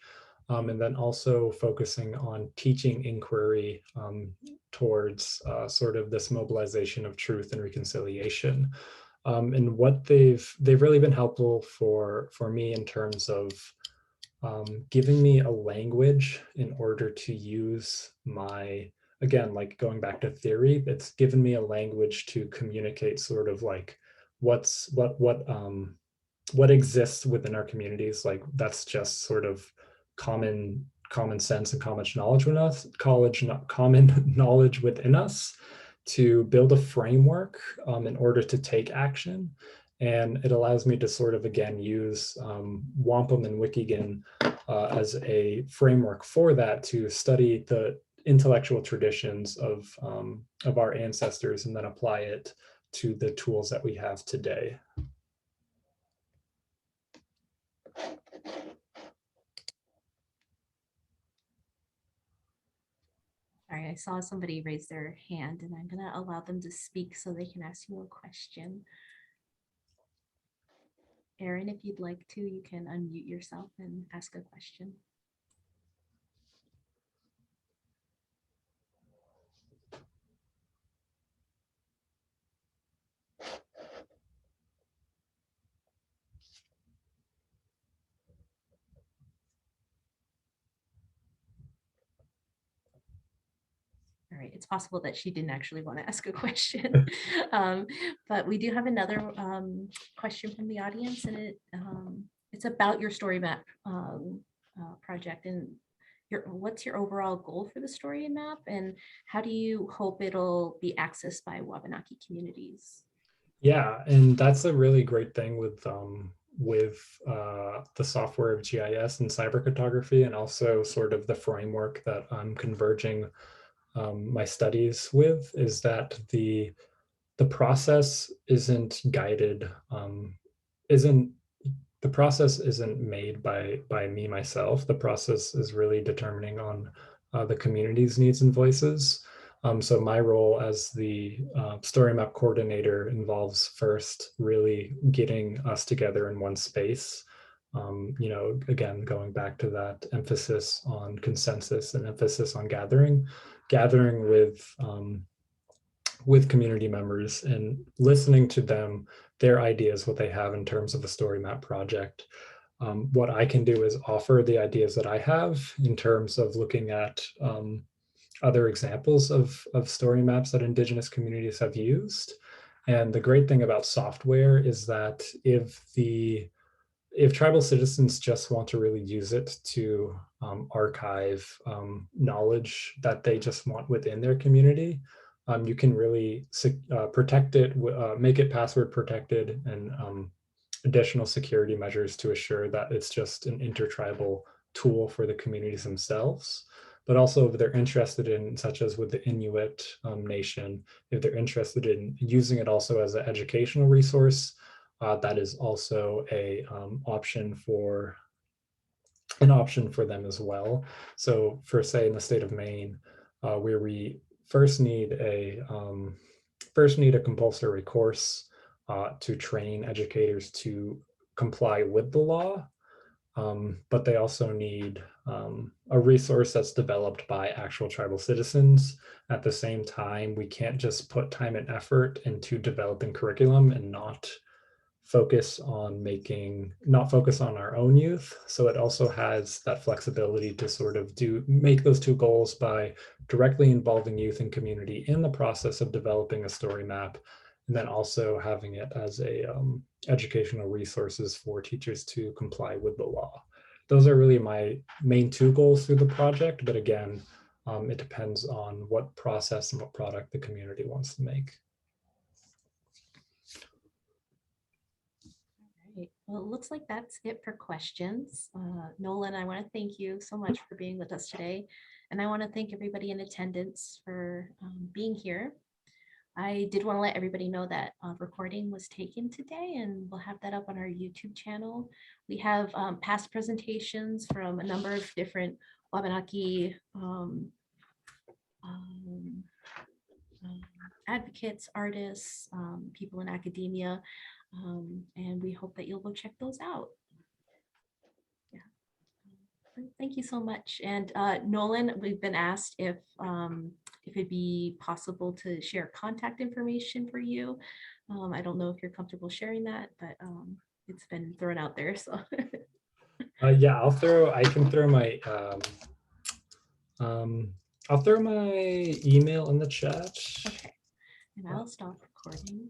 and then also focusing on teaching inquiry towards sort of this mobilization of truth and reconciliation. And what they've really been helpful for me in terms of giving me a language in order to use my, again, like going back to theory, it's given me a language to communicate sort of like what exists within our communities. Like, that's just sort of common sense and common knowledge within us, common knowledge within us, to build a framework in order to take action. And it allows me to sort of, again, use Wampum and Wikhikon as a framework for that, to study the intellectual traditions of our ancestors and then apply it to the tools that we have today. Sorry, I saw somebody raise their hand, and I'm going to allow them to speak so they can ask you a question. Erin, if you'd like to, you can unmute yourself and ask a question. All right, it's possible that she didn't actually want to ask a question, but we do have another question from the audience, and it's about your Storymap project, and what's your overall goal for the Storymap, and how do you hope it'll be accessed by Wabanaki communities? Yeah, and that's a really great thing with the software of GIS and cyber cartography, and also sort of the framework that I'm converging my studies with, is that the process isn't guided, the process isn't made by me myself. The process is really determining on the community's needs and voices. So my role as the Storymap coordinator involves first really getting us together in one space. You know, again, going back to that emphasis on consensus and emphasis on gathering with community members and listening to them, their ideas, what they have in terms of the Storymap project. What I can do is offer the ideas that I have in terms of looking at other examples of story maps that Indigenous communities have used. And the great thing about software is that if tribal citizens just want to really use it to archive knowledge that they just want within their community, you can really protect it, make it password protected, and additional security measures to assure that it's just an intertribal tool for the communities themselves. but also if they're interested in, such as with the Inuit nation, if they're interested in using it also as an educational resource, that is also a option for them as well. So for, say, in the state of Maine, where we first need a compulsory course to train educators to comply with the law, but they also need a resource that's developed by actual tribal citizens. At the same time, we can't just put time and effort into developing curriculum and not focus on our own youth. So it also has that flexibility to sort of make those two goals by directly involving youth and community in the process of developing a story map, and then also having it as a educational resources for teachers to comply with the law. Those are really my main two goals through the project, but again, it depends on what process and what product the community wants to make. Right. Well, it looks like that's it for questions. Nolan, I want to thank you so much for being with us today. And I want to thank everybody in attendance for being here. I did want to let everybody know that recording was taken today, and we'll have that up on our YouTube channel. We have past presentations from a number of different Wabanaki advocates, artists, people in academia, and we hope that you'll go check those out. Yeah. Thank you so much. And Nolan, we've been asked if it'd be possible to share contact information for you. I don't know if you're comfortable sharing that, but it's been thrown out there. So yeah, I can throw my I'll throw my email in the chat. okay, and I'll stop recording.